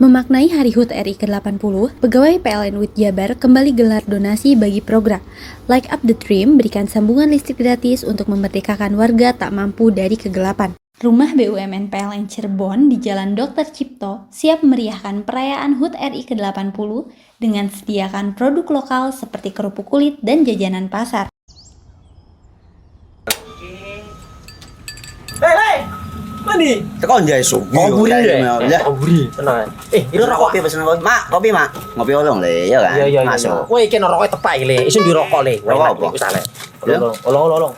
Memaknai Hari HUT RI ke-80, pegawai PLN UIT Jabar kembali gelar donasi bagi program Light Up the Dream, berikan sambungan listrik gratis untuk memerdekakan warga tak mampu dari kegelapan. Rumah BUMN PLN Cirebon di Jalan Dr. Cipto siap meriahkan perayaan HUT RI ke-80 dengan sediakan produk lokal seperti kerupuk kulit dan jajanan pasar. Mandi. Tekan jaya subuh. Koburi ya. Koburi. Tenang. Itu rokok kopi pesen kopi. Mak, kopi, Mak. Ngopi olong le, ya kan? Iya. Masuk. Woi, iki rokoknya tepak iki le. Isin dirokok le. Rokok apa? Wis ale. Olong.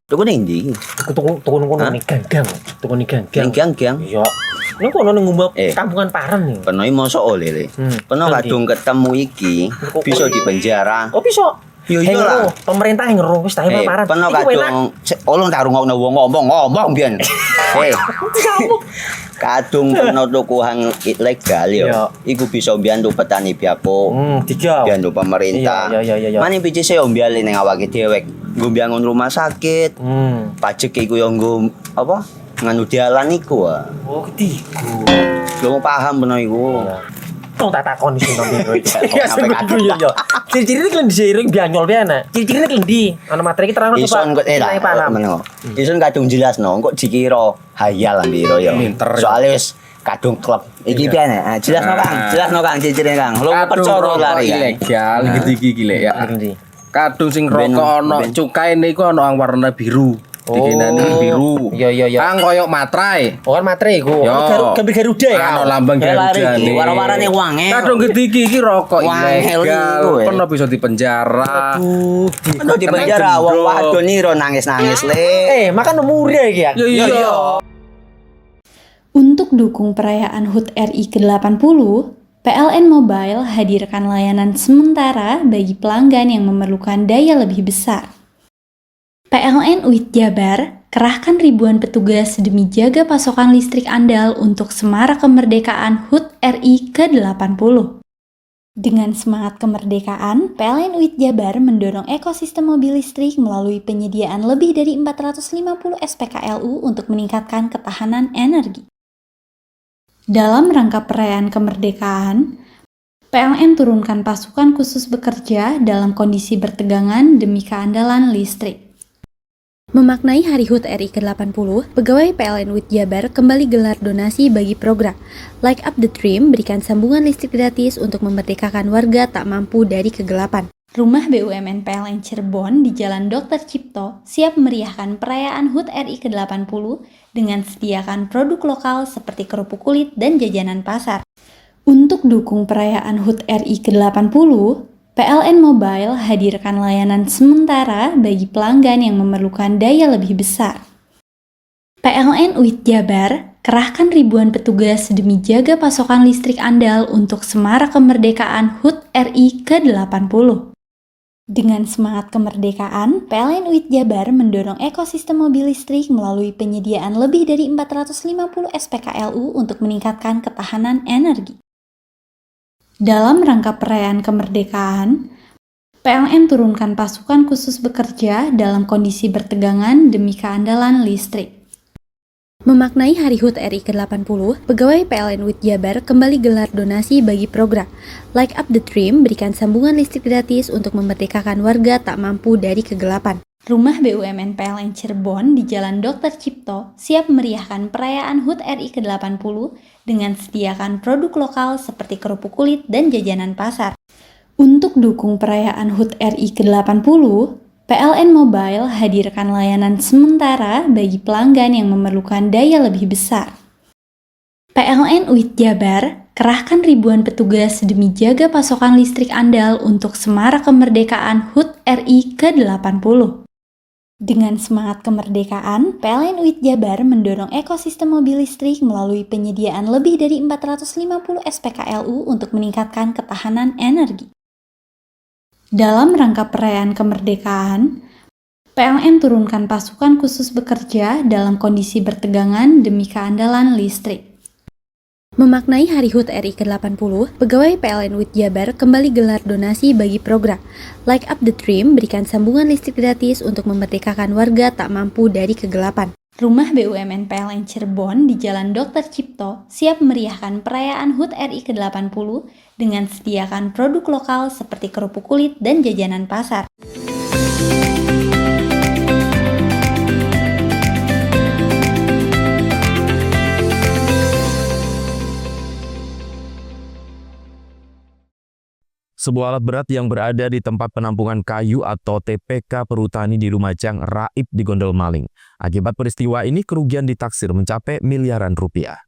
Tuku ning ndi? Tuku ngono ning ganggang. Tuku ning ganggang. Ning ganggang. Iya. Ning kono ning ngumbat kampungan Paren nih. Peno mosok oleh le. Peno kadung ketemu iki bisa dipenjara. Oh, bisa. Yo lah. Pemerintah yang ngeru wis tahe Paren. Peno kadung olong tak rungokno wong ngomong biyen. Kadung peno tuku hang ilegal yo. Iku bisa mbiyantu petani biapo. Mbiyantu pemerintah. Iya. Mane pici se mbiyan ning awake dhewek. Nggo mbiyangun rumah sakit. Pajak iku yo nggo apa? Nganu dalan iku. Oh, ketiku. Lu paham peno iku. Tong tak takon sing nang biro iki. Ya sampe yo. Ciri-cirine kan diseiring bianyol piye ana. Ciri-cirine klendi. Ana materi iki terang Ison kok meneng. Ison kadung jelasno kok dikira hayal biro yo. Soale wis kadung klub. Iki piye nek? Jelasno Kang ciri-cirine Kang. Lu percaya lari ilegal iki le ya. Kadung sing rokok ana cukaine iku ana warna biru. Dikenani biru. Iya. Kang koyo matrai. Oh, kan matrai iku. Gambar Garuda ya. Ana lambang Garuda. Warna-warnane wange. Kadung gedhi iki rokok ilegal. Pernah bisa dipenjara. Pernah dipenjara wong wadon iro nangis-nangis le. Makan murah iki ya. Iya. Untuk dukung perayaan HUT RI ke-80, PLN Mobile hadirkan layanan sementara bagi pelanggan yang memerlukan daya lebih besar. PLN UIT Jabar kerahkan ribuan petugas demi jaga pasokan listrik andal untuk Semarak Kemerdekaan HUT RI ke-80. Dengan semangat kemerdekaan, PLN UIT Jabar mendorong ekosistem mobil listrik melalui penyediaan lebih dari 450 SPKLU untuk meningkatkan ketahanan energi. Dalam rangka perayaan kemerdekaan, PLN turunkan pasukan khusus bekerja dalam kondisi bertegangan demi keandalan listrik. Memaknai Hari HUT RI ke-80, pegawai PLN UIT Jabar kembali gelar donasi bagi program Light Up the Dream, berikan sambungan listrik gratis untuk memerdekakan warga tak mampu dari kegelapan. Rumah BUMN PLN Cirebon di Jalan Dr. Cipto siap meriahkan perayaan HUT RI ke-80 dengan sediakan produk lokal seperti kerupuk kulit dan jajanan pasar. Untuk dukung perayaan HUT RI ke-80, PLN Mobile hadirkan layanan sementara bagi pelanggan yang memerlukan daya lebih besar. PLN UIT Jabar kerahkan ribuan petugas demi jaga pasokan listrik andal untuk Semarak Kemerdekaan HUT RI ke-80. Dengan semangat kemerdekaan, PLN UIT Jabar mendorong ekosistem mobil listrik melalui penyediaan lebih dari 450 SPKLU untuk meningkatkan ketahanan energi. Dalam rangka perayaan kemerdekaan, PLN turunkan pasukan khusus bekerja dalam kondisi bertegangan demi keandalan listrik. Memaknai Hari HUT RI ke-80, pegawai PLN UIT Jabar kembali gelar donasi bagi program Light Up the Dream, berikan sambungan listrik gratis untuk memerdekakan warga tak mampu dari kegelapan. Rumah BUMN PLN Cirebon di Jalan Dr. Cipto siap meriahkan perayaan HUT RI ke-80 dengan sediakan produk lokal seperti kerupuk kulit dan jajanan pasar. Untuk dukung perayaan HUT RI ke-80, PLN Mobile hadirkan layanan sementara bagi pelanggan yang memerlukan daya lebih besar. PLN UIT Jabar kerahkan ribuan petugas demi jaga pasokan listrik andal untuk Semarak Kemerdekaan HUT RI ke-80. Dengan semangat kemerdekaan, PLN UIT Jabar mendorong ekosistem mobil listrik melalui penyediaan lebih dari 450 SPKLU untuk meningkatkan ketahanan energi. Dalam rangka perayaan kemerdekaan, PLN turunkan pasukan khusus bekerja dalam kondisi bertegangan demi keandalan listrik. Memaknai Hari HUT RI ke-80, pegawai PLN UIT Jabar kembali gelar donasi bagi program Light Up the Dream, berikan sambungan listrik gratis untuk memerdekakan warga tak mampu dari kegelapan. Rumah BUMN PLN Cirebon di Jalan Dr. Cipto siap meriahkan perayaan HUT RI ke-80 dengan sediakan produk lokal seperti kerupuk kulit dan jajanan pasar. Sebuah alat berat yang berada di tempat penampungan kayu atau TPK Perhutani di Lumajang raib digondol maling. Akibat peristiwa ini kerugian ditaksir mencapai miliaran rupiah.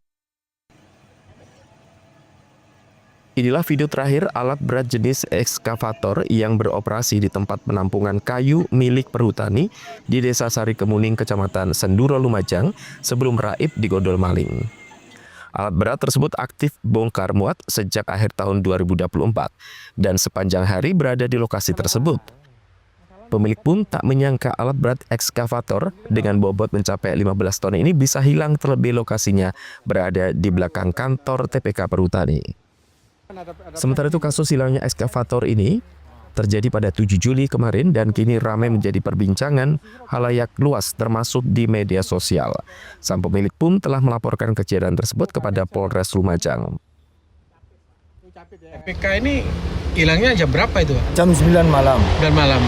Inilah video terakhir alat berat jenis ekskavator yang beroperasi di tempat penampungan kayu milik Perhutani di Desa Sari Kemuning, Kecamatan Senduro, Lumajang sebelum raib digondol maling. Alat berat tersebut aktif bongkar muat sejak akhir tahun 2024 dan sepanjang hari berada di lokasi tersebut. Pemilik pun tak menyangka alat berat ekskavator dengan bobot mencapai 15 ton ini bisa hilang terlebih lokasinya berada di belakang kantor TPK Perhutani. Sementara itu kasus hilangnya ekskavator ini terjadi pada 7 Juli kemarin dan kini ramai menjadi perbincangan halayak luas termasuk di media sosial. Sang pemilik pun telah melaporkan kejadian tersebut kepada Polres Lumajang. TPK ini hilangnya jam berapa itu? Jam 9 malam. 9 malam.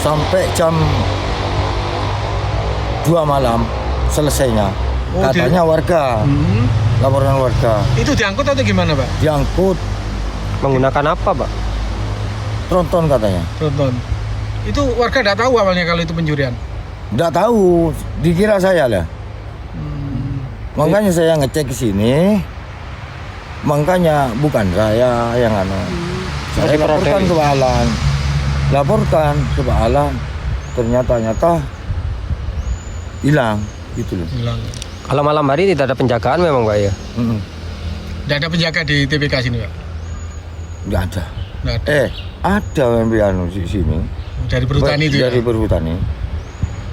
Sampai jam 2 malam selesainya. Katanya warga. Laporan warga. Itu diangkut atau gimana, Pak? Diangkut. Menggunakan apa, Pak? Tronton katanya. Tronton. Itu warga tidak tahu awalnya kalau itu pencurian? Tidak tahu, dikira saya lah. Makanya saya ngecek ke sini. Makanya bukan saya yang Saya laporkan ke Pak Alan. Laporkan ke Pak Alan. Ternyata hilang gitu loh. Hilang. Kalau malam hari tidak ada penjagaan memang, Pak ya? Tidak ada penjaga di TPK sini, Pak? Nggak ada. Ada yang di sini. Dari Perhutani itu Dari Perhutani.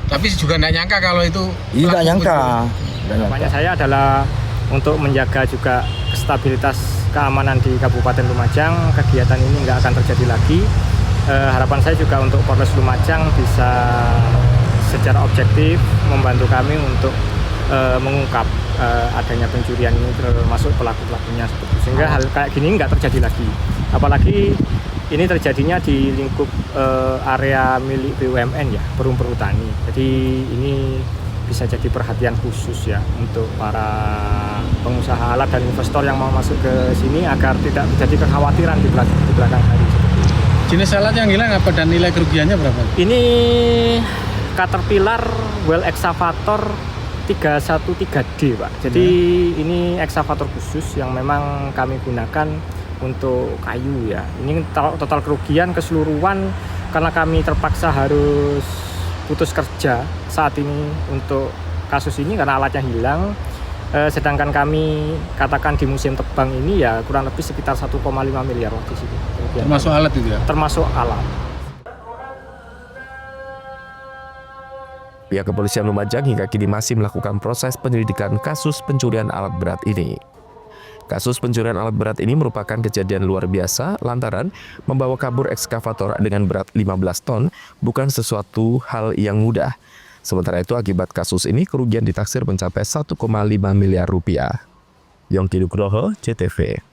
Tapi juga tidak nyangka kalau itu. Iya, nggak nyangka. Harapannya saya adalah untuk menjaga juga stabilitas keamanan di Kabupaten Lumajang. Kegiatan ini nggak akan terjadi lagi. Harapan saya juga untuk Polres Lumajang bisa secara objektif membantu kami untuk mengungkap adanya pencurian ini termasuk pelaku-pelakunya seperti sehingga hal kayak gini nggak terjadi lagi. Apalagi ini terjadinya di lingkup area milik BUMN ya, Perum Perhutani. Jadi ini bisa jadi perhatian khusus ya untuk para pengusaha alat dan investor yang mau masuk ke sini agar tidak terjadi kekhawatiran di belakang hari. Jenis alat yang hilang apa dan nilai kerugiannya berapa? Ini Caterpillar well excavator 313D, Pak. Jadi ini ekskavator khusus yang memang kami gunakan untuk kayu ya. Ini total kerugian keseluruhan karena kami terpaksa harus putus kerja saat ini untuk kasus ini karena alatnya hilang. Sedangkan kami katakan di musim tebang ini ya kurang lebih sekitar 1,5 miliar di sini. Termasuk alat itu ya? Termasuk alat. Pihak kepolisian Lumajang hingga kini masih melakukan proses penyelidikan kasus pencurian alat berat ini. Kasus pencurian alat berat ini merupakan kejadian luar biasa lantaran membawa kabur ekskavator dengan berat 15 ton bukan sesuatu hal yang mudah. Sementara itu akibat kasus ini kerugian ditaksir mencapai 1,5 miliar rupiah. Yongki Nugroho, CTV.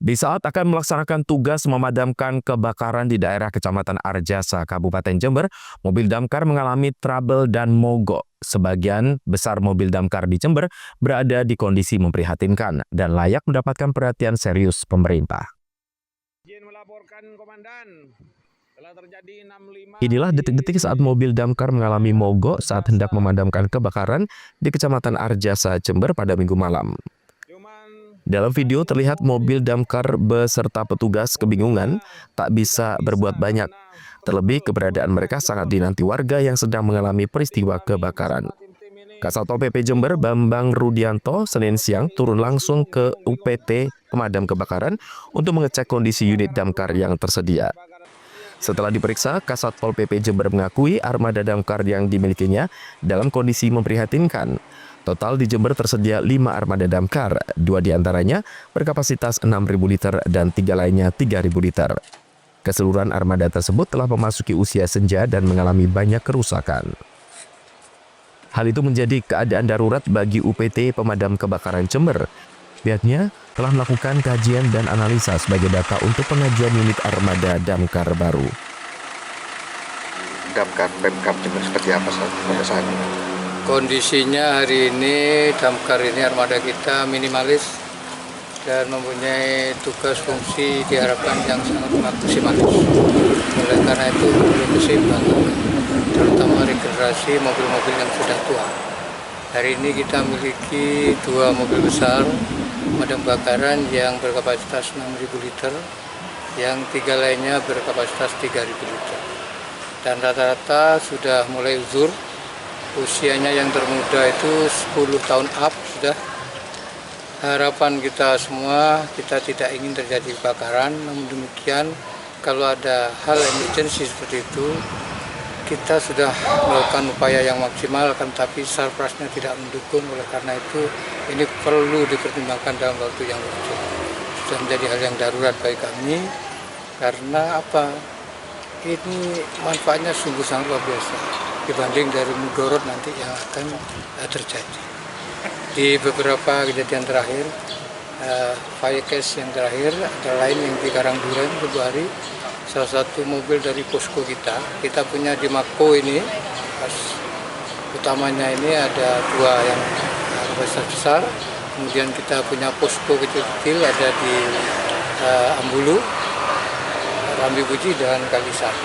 Di saat akan melaksanakan tugas memadamkan kebakaran di daerah Kecamatan Arjasa, Kabupaten Jember, mobil damkar mengalami trouble dan mogok. Sebagian besar mobil damkar di Jember berada di kondisi memprihatinkan dan layak mendapatkan perhatian serius pemerintah. Inilah detik-detik saat mobil damkar mengalami mogok saat hendak memadamkan kebakaran di Kecamatan Arjasa, Jember pada Minggu malam. Dalam video terlihat mobil damkar beserta petugas kebingungan tak bisa berbuat banyak. Terlebih keberadaan mereka sangat dinanti warga yang sedang mengalami peristiwa kebakaran. Kasatpol PP Jember Bambang Rudianto Senin siang turun langsung ke UPT pemadam kebakaran untuk mengecek kondisi unit damkar yang tersedia. Setelah diperiksa, Kasatpol PP Jember mengakui armada damkar yang dimilikinya dalam kondisi memprihatinkan. Total di Jember tersedia 5 armada damkar, 2 diantaranya berkapasitas 6.000 liter dan 3 lainnya 3.000 liter. Keseluruhan armada tersebut telah memasuki usia senja dan mengalami banyak kerusakan. Hal itu menjadi keadaan darurat bagi UPT Pemadam Kebakaran Jember. Pihaknya telah melakukan kajian dan analisa sebagai data untuk pengajuan unit armada damkar baru. Damkar Pemkab Jember seperti apa pada saat ini? Kondisinya hari ini damkar ini armada kita minimalis dan mempunyai tugas fungsi diharapkan yang sangat maksimalis. Oleh karena itu perlu keseimbangan, terutama regenerasi mobil-mobil yang sudah tua. Hari ini kita memiliki 2 mobil besar pemadam kebakaran yang berkapasitas 6.000 liter, yang 3 lainnya berkapasitas 3.000 liter. Dan rata-rata sudah mulai uzur, usianya yang termuda itu 10 tahun up sudah. Harapan kita semua, kita tidak ingin terjadi kebakaran, namun demikian kalau ada hal emergency seperti itu, kita sudah melakukan upaya yang maksimal, tapi surplusnya tidak mendukung. Oleh karena itu, ini perlu dipertimbangkan dalam waktu yang lucu. Sudah menjadi hal yang darurat bagi kami, karena apa? Ini manfaatnya sungguh sangat luar biasa dibanding dari mudorot nanti yang akan terjadi. Di beberapa kejadian terakhir, fire case yang terakhir, antara lain yang di Karangduren Februari, salah satu mobil dari posko kita punya di Mako ini, pas utamanya ini ada 2 yang kapasitas besar, kemudian kita punya posko kecil-kecil ada di Ambulu, Rambi Puji dan Kalisar.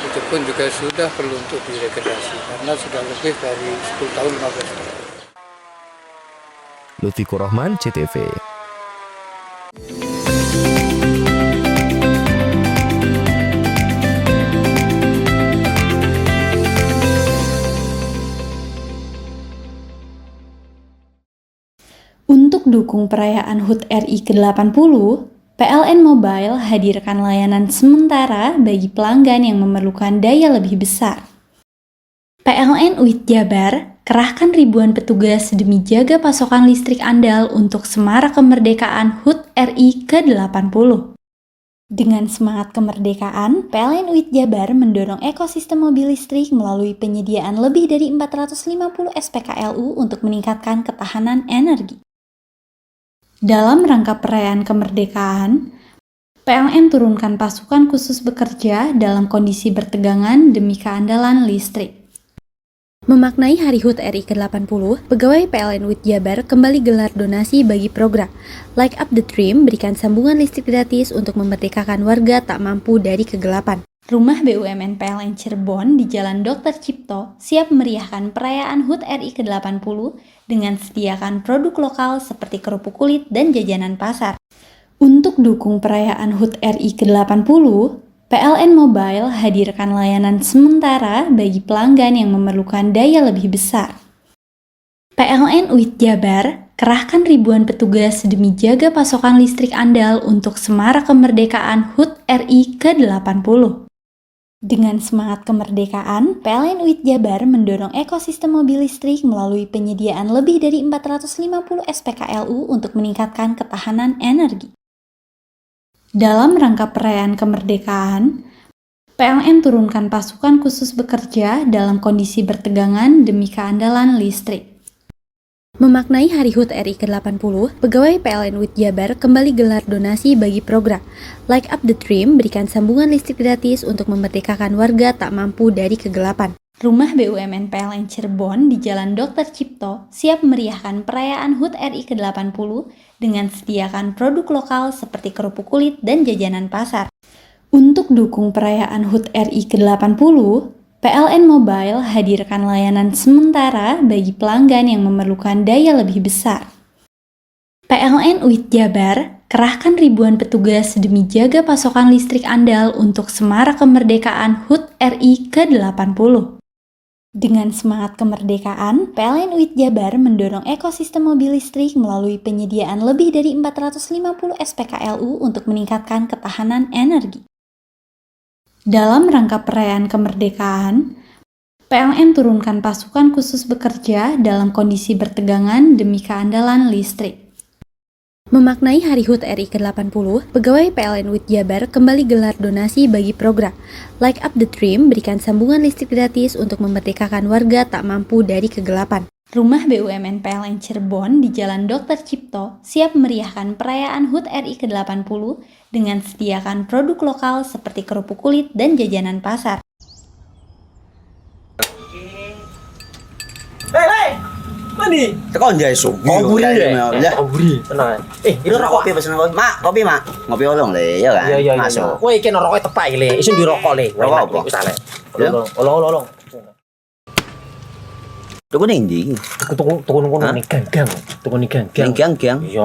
Itu pun juga sudah perlu untuk diregenerasi karena sudah lebih dari 10 tahun 15 tahun. Lutfikur Rahman, CTV. Untuk dukung perayaan HUT RI ke-80, PLN Mobile hadirkan layanan sementara bagi pelanggan yang memerlukan daya lebih besar. PLN UIT Jabar kerahkan ribuan petugas demi jaga pasokan listrik andal untuk semarak kemerdekaan HUT RI ke-80. Dengan semangat kemerdekaan, PLN UIT Jabar mendorong ekosistem mobil listrik melalui penyediaan lebih dari 450 SPKLU untuk meningkatkan ketahanan energi. Dalam rangka perayaan kemerdekaan, PLN turunkan pasukan khusus bekerja dalam kondisi bertegangan demi keandalan listrik. Memaknai Hari HUT RI ke-80, pegawai PLN UIT Jabar kembali gelar donasi bagi program Light Up the Dream, berikan sambungan listrik gratis untuk memerdekakan warga tak mampu dari kegelapan. Rumah BUMN PLN Cirebon di Jalan Dr. Cipto siap meriahkan perayaan HUT RI ke-80 dengan sediakan produk lokal seperti kerupuk kulit dan jajanan pasar. Untuk dukung perayaan HUT RI ke-80, PLN Mobile hadirkan layanan sementara bagi pelanggan yang memerlukan daya lebih besar. PLN UIT Jabar kerahkan ribuan petugas demi jaga pasokan listrik andal untuk semarak kemerdekaan HUT RI ke-80. Dengan semangat kemerdekaan, PLN UIT Jabar mendorong ekosistem mobil listrik melalui penyediaan lebih dari 450 SPKLU untuk meningkatkan ketahanan energi. Dalam rangka perayaan kemerdekaan, PLN turunkan pasukan khusus bekerja dalam kondisi bertegangan demi keandalan listrik. Memaknai Hari HUT RI ke-80, pegawai PLN UIT Jabar kembali gelar donasi bagi program Light Up the Dream, berikan sambungan listrik gratis untuk memerdekakan warga tak mampu dari kegelapan. Rumah BUMN PLN Cirebon di Jalan Dr. Cipto siap meriahkan perayaan HUT RI ke-80 dengan sediakan produk lokal seperti kerupuk kulit dan jajanan pasar. Untuk dukung perayaan HUT RI ke-80, PLN Mobile hadirkan layanan sementara bagi pelanggan yang memerlukan daya lebih besar. PLN UIT Jabar kerahkan ribuan petugas demi jaga pasokan listrik andal untuk Semarak Kemerdekaan HUT RI ke-80. Dengan semangat kemerdekaan, PLN UIT Jabar mendorong ekosistem mobil listrik melalui penyediaan lebih dari 450 SPKLU untuk meningkatkan ketahanan energi. Dalam rangka perayaan kemerdekaan, PLN turunkan pasukan khusus bekerja dalam kondisi bertegangan demi keandalan listrik. Memaknai Hari HUT RI ke-80, pegawai PLN UIT Jabar kembali gelar donasi bagi program Like Up the Dream, berikan sambungan listrik gratis untuk memerdekakan warga tak mampu dari kegelapan. Rumah BUMN PLN Cirebon di Jalan Dr. Cipto siap meriahkan perayaan HUT RI ke-80 dengan sediakan produk lokal seperti kerupuk kulit dan jajanan pasar. Hei! Mandi. Tekan jaya subuh. Komburi ya. Komburi. Tenang. Ini rokok. Kopi pesen kopi. Mak, kopi mak. Ngopi olong le, ya kan? Iya. Masuk. Woi, iki rokok tepak le. Isin dirokok le. Rokok apa? Wis ale. Olong. Tuku ning ndi? Tuku ning gang. Tuku ning gang. Ning gang. Iya.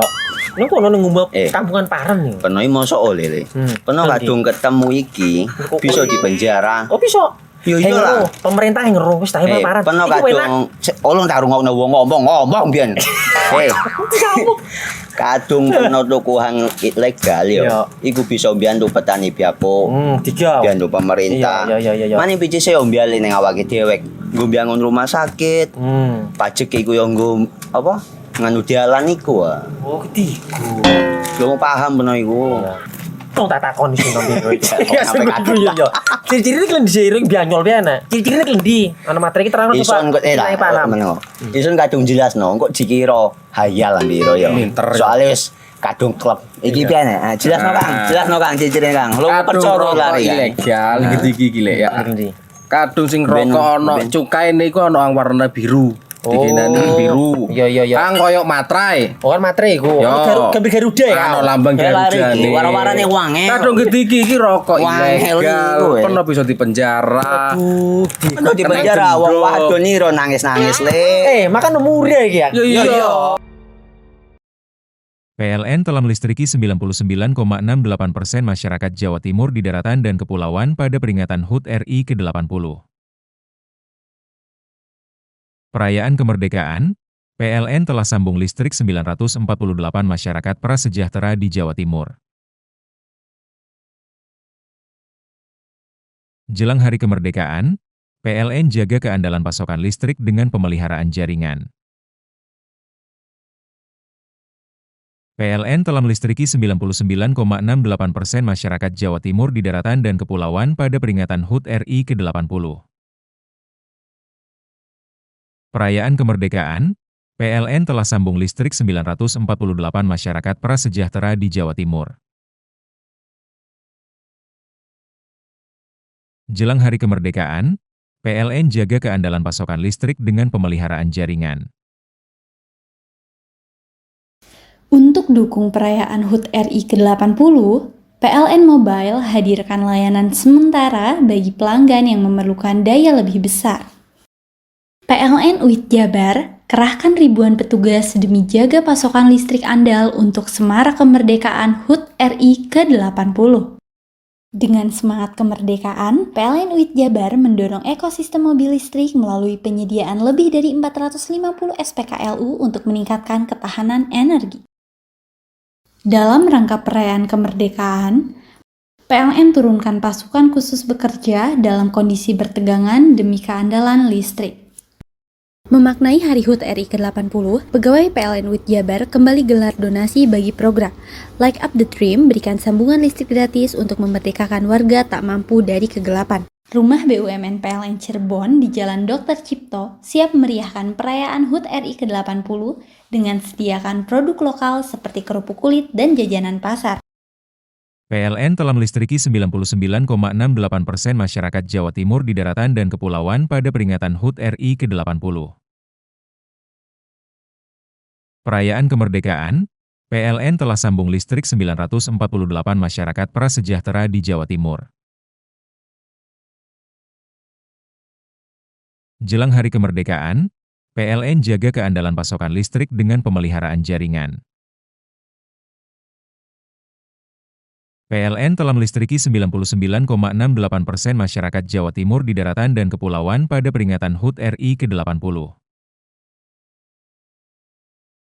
Ning kono ning ngumba kampungan Paren nih. Peno mosok oleh le. Peno kadung ketemu iki bisa dipenjara. Oh bisa. Yo iya lah. Pemerintah yang ngeruh wis tahe Paren. Peno kadung olong tak rungokno ngomong biyen. Kadung peno tuku hang ilegal yo. Iku bisa mbiyantu petani biako. Mbiyantu pemerintah. Iya. Mane pici se mbiale ning awake dhewek. Nggo mbiyangun rumah sakit. Pajak iku yo nggo apa? Nganu dalan iku. Oh, ketiku. Lu paham peno iku. Tong tak takoni sing nang biro iki. Yo. Ciri-cirine klen diseiring bianyol piye Ciri-cirine klen ndi? Ana materi iki terang Ison kok meneng. Ison kadung jelasno kok dikira hayal biro yo. Soale wis kadung klub. Iki piye nek? Jelasno Kang ciri-cirine Kang. Lu percaya lari ilegal iki le ya. Kadung sing rokok ana cukaine iku ana warna biru. Dikenani biru. Iya. Kang koyo materai. Oh kan materai iku. Gambar Garuda ya. Ana lambang Garuda iki. Warna-warnane wangi. Kadung iki rokok ilegal. Pernah bisa dipenjara. Aduh, di penjara wong wadon iro nangis-nangis le. Makan murah iki ya. Iya. PLN telah melistriki 99,68% masyarakat Jawa Timur di daratan dan kepulauan pada peringatan HUT RI ke-80. Perayaan kemerdekaan, PLN telah sambung listrik 948 masyarakat prasejahtera di Jawa Timur. Jelang hari kemerdekaan, PLN jaga keandalan pasokan listrik dengan pemeliharaan jaringan. PLN telah melistriki 99,68% masyarakat Jawa Timur di daratan dan kepulauan pada peringatan HUT RI ke-80. Perayaan kemerdekaan, PLN telah sambung listrik 948 masyarakat prasejahtera di Jawa Timur. Jelang hari kemerdekaan, PLN jaga keandalan pasokan listrik dengan pemeliharaan jaringan. Untuk dukung perayaan HUT RI ke-80, PLN Mobile hadirkan layanan sementara bagi pelanggan yang memerlukan daya lebih besar. PLN UIT Jabar kerahkan ribuan petugas demi jaga pasokan listrik andal untuk Semarak Kemerdekaan HUT RI ke-80. Dengan semangat kemerdekaan, PLN UIT Jabar mendorong ekosistem mobil listrik melalui penyediaan lebih dari 450 SPKLU untuk meningkatkan ketahanan energi. Dalam rangka perayaan kemerdekaan, PLN turunkan pasukan khusus bekerja dalam kondisi bertegangan demi keandalan listrik. Memaknai Hari HUT RI ke-80, pegawai PLN UIT Jabar kembali gelar donasi bagi program Like Up the Dream, berikan sambungan listrik gratis untuk memerdekakan warga tak mampu dari kegelapan. Rumah BUMN PLN Cirebon di Jalan Dr. Cipto siap meriahkan perayaan HUT RI ke-80 dengan sediakan produk lokal seperti kerupuk kulit dan jajanan pasar. PLN telah melistriki 99,68% masyarakat Jawa Timur di daratan dan kepulauan pada peringatan HUT RI ke-80. Perayaan kemerdekaan, PLN telah sambung listrik 948 masyarakat prasejahtera di Jawa Timur. Jelang hari kemerdekaan, PLN jaga keandalan pasokan listrik dengan pemeliharaan jaringan. PLN telah melistriki 99,68% masyarakat Jawa Timur di daratan dan kepulauan pada peringatan HUT RI ke-80.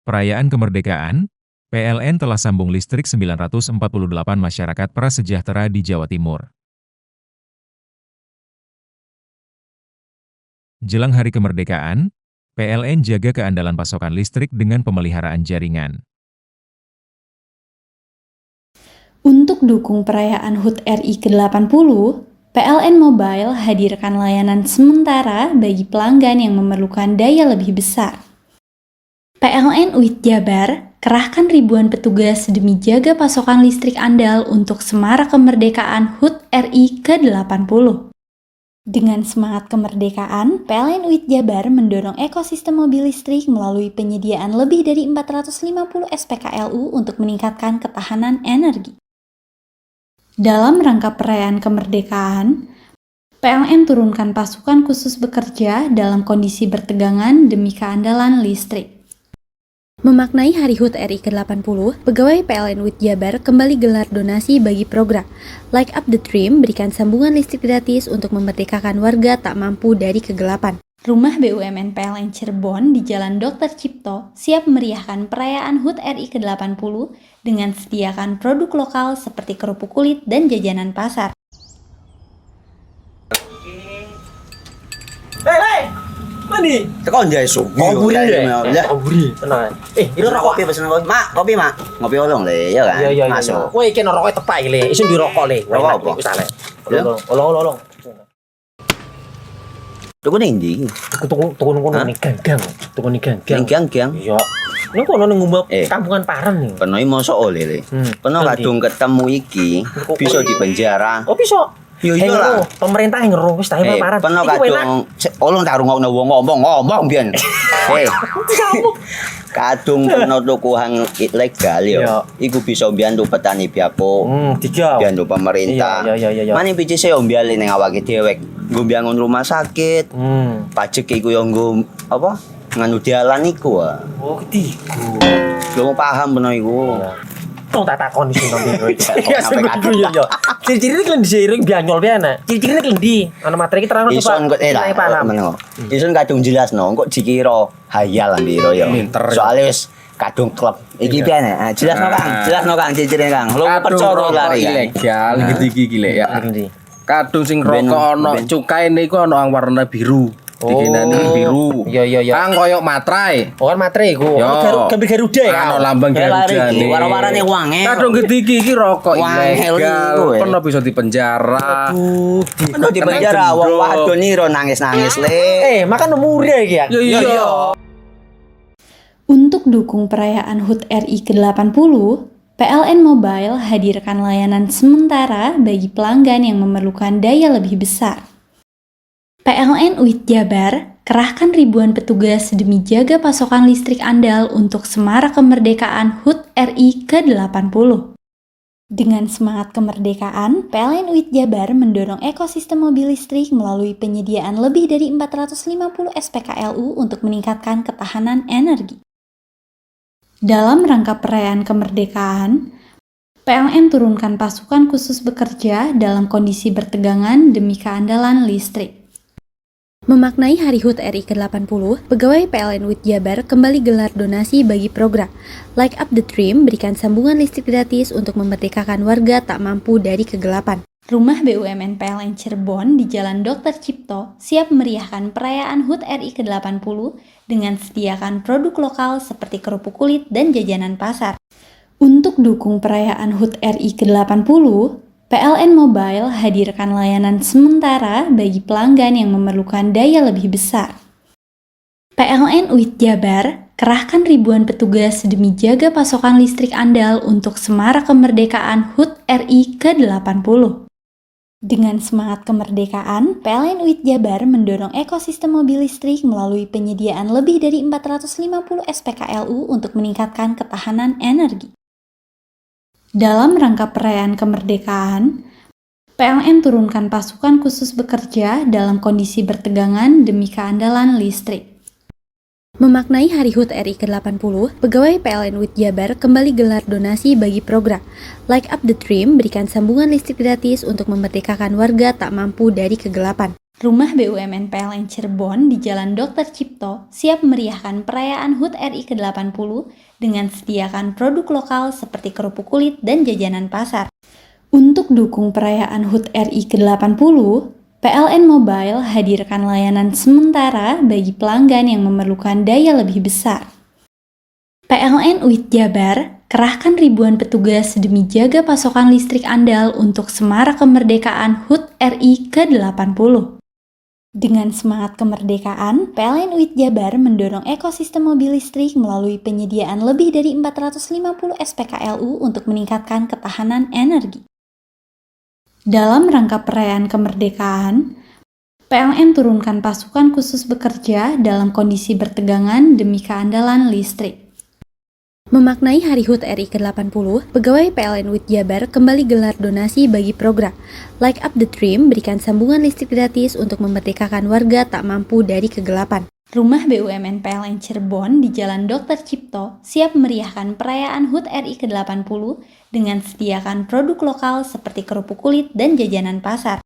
Perayaan kemerdekaan, PLN telah sambung listrik 948 masyarakat prasejahtera di Jawa Timur. Jelang hari kemerdekaan, PLN jaga keandalan pasokan listrik dengan pemeliharaan jaringan. Untuk dukung perayaan HUT RI ke-80, PLN Mobile hadirkan layanan sementara bagi pelanggan yang memerlukan daya lebih besar. PLN UIT Jabar kerahkan ribuan petugas demi jaga pasokan listrik andal untuk semarak kemerdekaan HUT RI ke-80. Dengan semangat kemerdekaan, PLN UIT Jabar mendorong ekosistem mobil listrik melalui penyediaan lebih dari 450 SPKLU untuk meningkatkan ketahanan energi. Dalam rangka perayaan kemerdekaan, PLN turunkan pasukan khusus bekerja dalam kondisi bertegangan demi keandalan listrik. Memaknai Hari HUT RI ke-80, pegawai PLN UIT Jabar kembali gelar donasi bagi program Light Up the Dream, berikan sambungan listrik gratis untuk memerdekakan warga tak mampu dari kegelapan. Rumah BUMN PLN Cirebon di Jalan Dr. Cipto siap meriahkan perayaan HUT RI ke-80 dengan sediakan produk lokal seperti kerupuk kulit dan jajanan pasar. Hei, mandi. Tekan jaya su. Koburi ya. Koburi. Tenang. Ini rokok. Kopi pesen kopi. Mak, kopi mak. Ngopi olong le, ya kan? Iya. Masuk. Woi, kena rokok tepak le. Isun dirokok le. Rokok apa? Wis ale. Olong. Tuku ning ndi? Tuku kono ning ganggang. Tuku ning ganggang. Ning ganggang. Iya. Ning kono ning ngumbat kampungan Paren nih. Peno mosok oleh le. Peno kadung ketemu iki bisa dipenjara. Oh, bisa. Yo iya lah. Pemerintah yang ngeru wis tahe Paren. Peno kadung olong tak rungokno wong ngomong biyen. Kadung peno tuku hang ilegal yo. Iku bisa mbiyantu petani biapo. Mbiyantu pemerintah. Iya. Mane pici se mbiyan ning awake dhewek. Nggo mbangun rumah sakit. Pajak iku yo nggo apa? Nganu dalan iku. Oh, ketiku. Lu paham peno iku. Tong tak takon sing nang biro iki. Sampai kadung yo. Ciri-ciri iki diseiring bianyol piye ana? Ciri-cirine klendi. Ana materi iki terang to, Pak. Ison kok lah. Ison kadung jelasno, kok dikira hayal nang biro yo. Soale wis kadung klub. Iki piye nek? Jelasno Kang, ciri-cirine Kang. Lu percaya lari ilegal iki lek ya. Kadung sing rokok ana cukaine iku ana warna biru. Dikenani biru. Iya. Kang koyo materai. Oh, kan materai iku. Gambar Garuda ya. Ana lambang Garuda. Warna-warnane wange. Kadung iki rokok ilegal. Pernah bisa dipenjara. Pernah dipenjara wong wadon iro nangis-nangis le. Makan murah iki ya. Iya. Untuk dukung perayaan HUT RI ke-80, PLN Mobile hadirkan layanan sementara bagi pelanggan yang memerlukan daya lebih besar. PLN UIT Jabar kerahkan ribuan petugas demi jaga pasokan listrik andal untuk semarak kemerdekaan HUT RI ke-80. Dengan semangat kemerdekaan, PLN UIT Jabar mendorong ekosistem mobil listrik melalui penyediaan lebih dari 450 SPKLU untuk meningkatkan ketahanan energi. Dalam rangka perayaan kemerdekaan, PLN turunkan pasukan khusus bekerja dalam kondisi bertegangan demi keandalan listrik. Memaknai Hari HUT RI ke-80, pegawai PLN UIT Jabar kembali gelar donasi bagi program Light Up the Dream, berikan sambungan listrik gratis untuk memerdekakan warga tak mampu dari kegelapan. Rumah BUMN PLN Cirebon di Jalan Dr. Cipto siap meriahkan perayaan HUT RI ke-80 dengan sediakan produk lokal seperti kerupuk kulit dan jajanan pasar. Untuk dukung perayaan HUT RI ke-80, PLN Mobile hadirkan layanan sementara bagi pelanggan yang memerlukan daya lebih besar. PLN UIT Jabar kerahkan ribuan petugas demi jaga pasokan listrik andal untuk semarak kemerdekaan HUT RI ke-80. Dengan semangat kemerdekaan, PLN UIT Jabar mendorong ekosistem mobil listrik melalui penyediaan lebih dari 450 SPKLU untuk meningkatkan ketahanan energi. Dalam rangka perayaan kemerdekaan, PLN turunkan pasukan khusus bekerja dalam kondisi bertegangan demi keandalan listrik. Memaknai Hari HUT RI ke-80, pegawai PLN UIT Jabar kembali gelar donasi bagi program Light Up the Dream, berikan sambungan listrik gratis untuk memerdekakan warga tak mampu dari kegelapan. Rumah BUMN PLN Cirebon di Jalan Dr. Cipto siap meriahkan perayaan HUT RI ke-80 dengan sediakan produk lokal seperti kerupuk kulit dan jajanan pasar. Untuk dukung perayaan HUT RI ke-80, PLN Mobile hadirkan layanan sementara bagi pelanggan yang memerlukan daya lebih besar. PLN UIT Jabar kerahkan ribuan petugas demi jaga pasokan listrik andal untuk semarak kemerdekaan HUT RI ke-80. Dengan semangat kemerdekaan, PLN UIT Jabar mendorong ekosistem mobil listrik melalui penyediaan lebih dari 450 SPKLU untuk meningkatkan ketahanan energi. Dalam rangka perayaan kemerdekaan, PLN turunkan pasukan khusus bekerja dalam kondisi bertegangan demi keandalan listrik. Memaknai Hari HUT RI ke-80, pegawai PLN UIT Jabar kembali gelar donasi bagi program Light Up the Dream, berikan sambungan listrik gratis untuk memerdekakan warga tak mampu dari kegelapan. Rumah BUMN PLN Cirebon di Jalan Dr. Cipto siap meriahkan perayaan HUT RI ke-80 dengan sediakan produk lokal seperti kerupuk kulit dan jajanan pasar.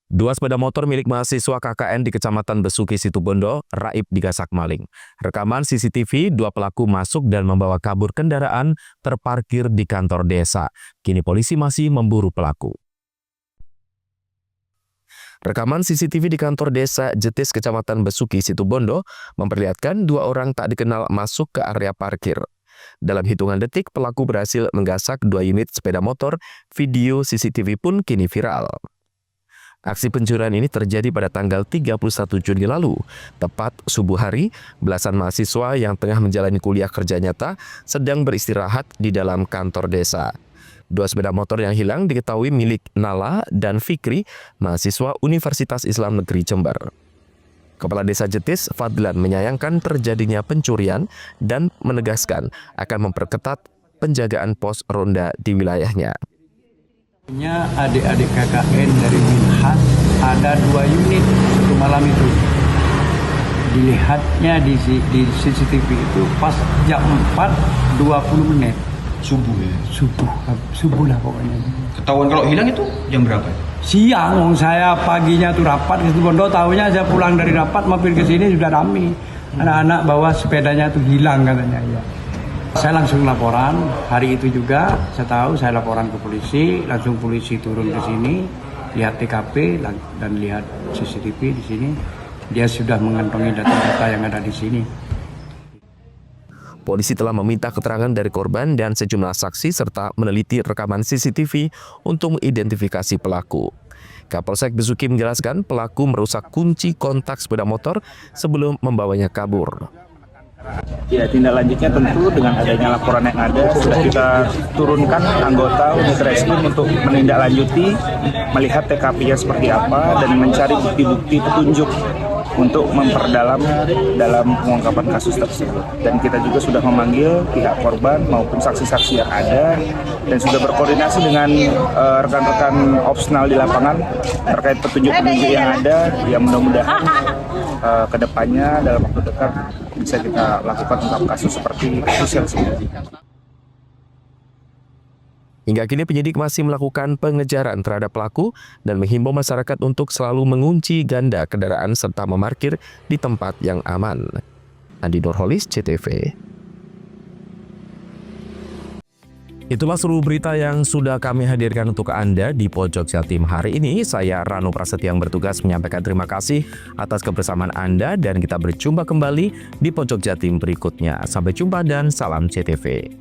Dua sepeda motor milik mahasiswa KKN di Kecamatan Besuki Situbondo raib digasak maling. Rekaman CCTV, dua pelaku masuk dan membawa kabur kendaraan terparkir di kantor desa. Kini polisi masih memburu pelaku. Rekaman CCTV di kantor desa Jetis Kecamatan Besuki Situbondo memperlihatkan dua orang tak dikenal masuk ke area parkir. Dalam hitungan detik, pelaku berhasil menggasak dua unit sepeda motor. Video CCTV pun kini viral. Aksi pencurian ini terjadi pada tanggal 31 Juni lalu. Tepat subuh hari, belasan mahasiswa yang tengah menjalani kuliah kerja nyata sedang beristirahat di dalam kantor desa. Dua sepeda motor yang hilang diketahui milik Nala dan Fikri, mahasiswa Universitas Islam Negeri Jember. Kepala Desa Jetis, Fadlan, menyayangkan terjadinya pencurian dan menegaskan akan memperketat penjagaan pos ronda di wilayahnya. Adik-adik KKN dari Minhas ada 2 unit satu malam itu. Dilihatnya di CCTV itu pas jam 4.20 subuh ya? Subuh lah pokoknya. Ketahuan kalau hilang itu jam berapa? Siang, saya paginya tuh rapat ke Situbondo, tahunya saya pulang dari rapat mampir ke sini sudah rame. Anak-anak bawa sepedanya tuh hilang katanya ya. Saya langsung laporan, hari itu juga saya tahu, saya laporan ke polisi, langsung polisi turun ke sini, lihat TKP dan lihat CCTV di sini. Dia sudah mengantongi data-data yang ada di sini. Polisi telah meminta keterangan dari korban dan sejumlah saksi serta meneliti rekaman CCTV untuk mengidentifikasi pelaku. Kapolsek Besuki menjelaskan pelaku merusak kunci kontak sepeda motor sebelum membawanya kabur. Ya, tindak lanjutnya tentu dengan adanya laporan yang ada sudah kita turunkan anggota unit reskrim untuk menindaklanjuti, melihat TKP-nya seperti apa dan mencari bukti-bukti petunjuk untuk memperdalam dalam pengungkapan kasus tersebut. Dan kita juga sudah memanggil pihak korban maupun saksi-saksi yang ada dan sudah berkoordinasi dengan rekan-rekan opsional di lapangan terkait petunjuk-petunjuk yang ada yang mudah-mudahan kedepannya dalam waktu dekat bisa kita lakukan ungkap kasus seperti kasus yang sebelumnya. Hingga kini penyidik masih melakukan pengejaran terhadap pelaku dan menghimbau masyarakat untuk selalu mengunci ganda kendaraan serta memarkir di tempat yang aman. Andi Nurholis, CTV. Itulah seluruh berita yang sudah kami hadirkan untuk Anda di Pojok Jatim hari ini. Saya Rano Prasetya yang bertugas menyampaikan terima kasih atas kebersamaan Anda dan kita berjumpa kembali di Pojok Jatim berikutnya. Sampai jumpa dan salam CTV.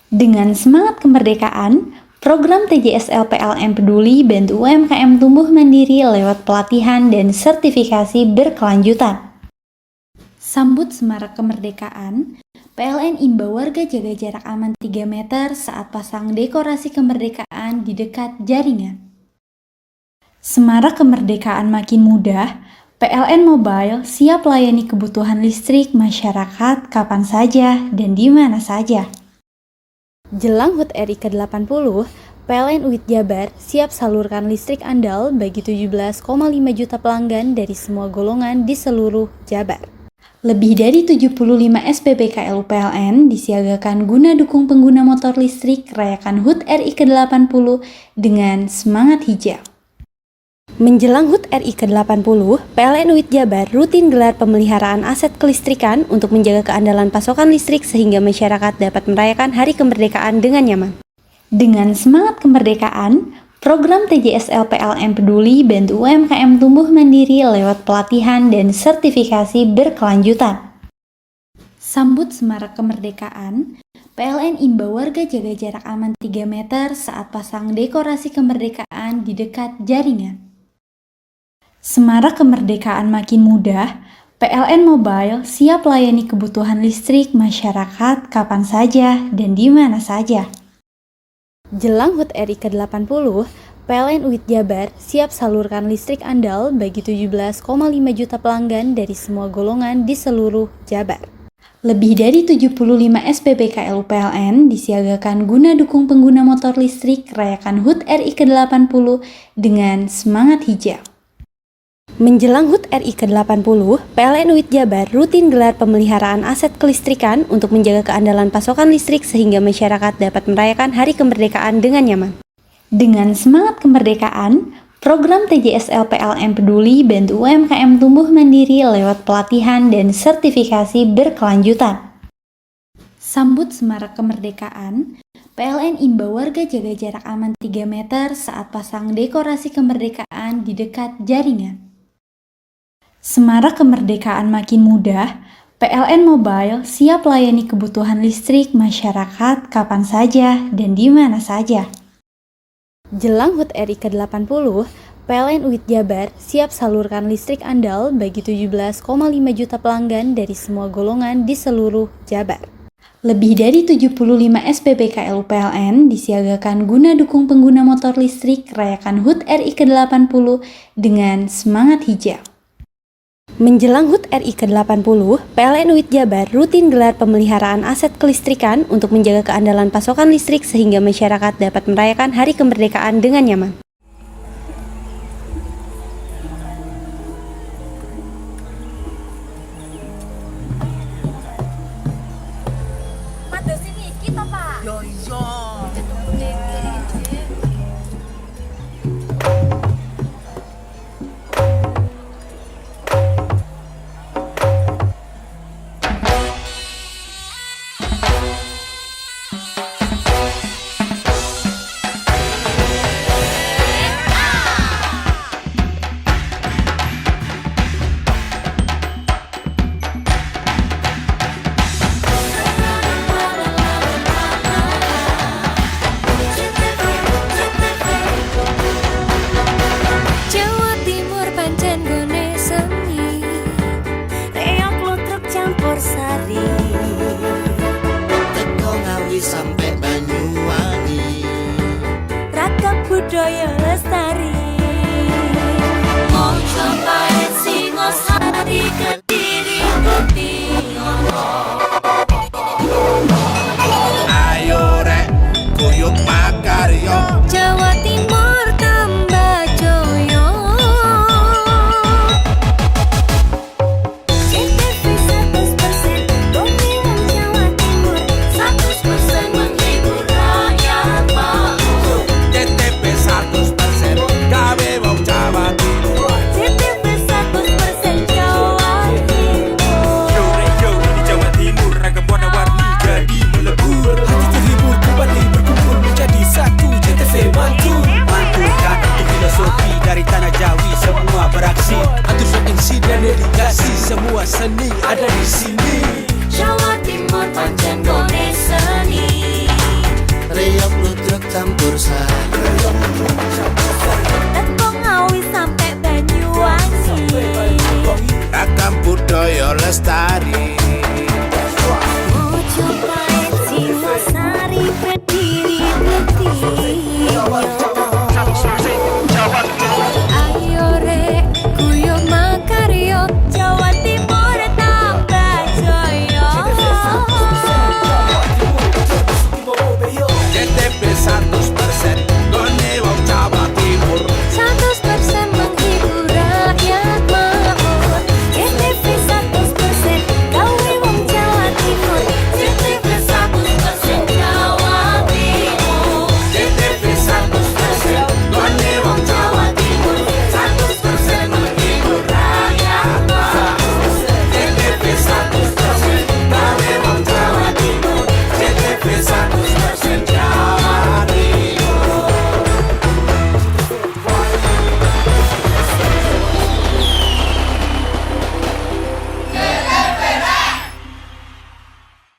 Dengan semangat kemerdekaan, program TJSL PLN Peduli bantu UMKM tumbuh mandiri lewat pelatihan dan sertifikasi berkelanjutan. Sambut semarak kemerdekaan, PLN imbau warga jaga jarak aman 3 meter saat pasang dekorasi kemerdekaan di dekat jaringan. Semarak kemerdekaan makin mudah, PLN Mobile siap layani kebutuhan listrik masyarakat kapan saja dan di mana saja. Jelang HUT RI ke-80, PLN UIT Jabar siap salurkan listrik andal bagi 17,5 juta pelanggan dari semua golongan di seluruh Jabar. Lebih dari 75 SPBKL PLN disiagakan guna dukung pengguna motor listrik rayakan HUT RI ke-80 dengan semangat hijau. Menjelang HUT RI ke-80, PLN UIT Jabar rutin gelar pemeliharaan aset kelistrikan untuk menjaga keandalan pasokan listrik sehingga masyarakat dapat merayakan Hari Kemerdekaan dengan nyaman. Dengan semangat kemerdekaan, program TJSL PLN Peduli bantu UMKM tumbuh mandiri lewat pelatihan dan sertifikasi berkelanjutan. Sambut semarak kemerdekaan, PLN imbau warga jaga jarak aman 3 meter saat pasang dekorasi kemerdekaan di dekat jaringan. Semarak kemerdekaan makin mudah, PLN Mobile siap layani kebutuhan listrik masyarakat kapan saja dan di mana saja. Jelang HUT RI ke-80, PLN UIT Jabar siap salurkan listrik andal bagi 17,5 juta pelanggan dari semua golongan di seluruh Jabar. Lebih dari 75 SPBKL PLN disiagakan guna dukung pengguna motor listrik rayakan HUT RI ke-80 dengan semangat hijau. Menjelang HUT RI ke-80, PLN UIT Jabar rutin gelar pemeliharaan aset kelistrikan untuk menjaga keandalan pasokan listrik sehingga masyarakat dapat merayakan Hari Kemerdekaan dengan nyaman. Dengan semangat kemerdekaan, program TJSL PLN Peduli bantu UMKM tumbuh mandiri lewat pelatihan dan sertifikasi berkelanjutan. Sambut semarak kemerdekaan, PLN imbau warga jaga jarak aman 3 meter saat pasang dekorasi kemerdekaan di dekat jaringan. Semarak kemerdekaan makin mudah, PLN Mobile siap layani kebutuhan listrik masyarakat kapan saja dan di mana saja. Jelang HUT RI ke-80, PLN UIT Jabar siap salurkan listrik andal bagi 17,5 juta pelanggan dari semua golongan di seluruh Jabar. Lebih dari 75 SPBKL PLN disiagakan guna dukung pengguna motor listrik rayakan HUT RI ke-80 dengan semangat hijau. Menjelang HUT RI ke-80, PLN UIT Jabar rutin gelar pemeliharaan aset kelistrikan untuk menjaga keandalan pasokan listrik sehingga masyarakat dapat merayakan Hari Kemerdekaan dengan nyaman. Pada sini kita, Pak. Yo,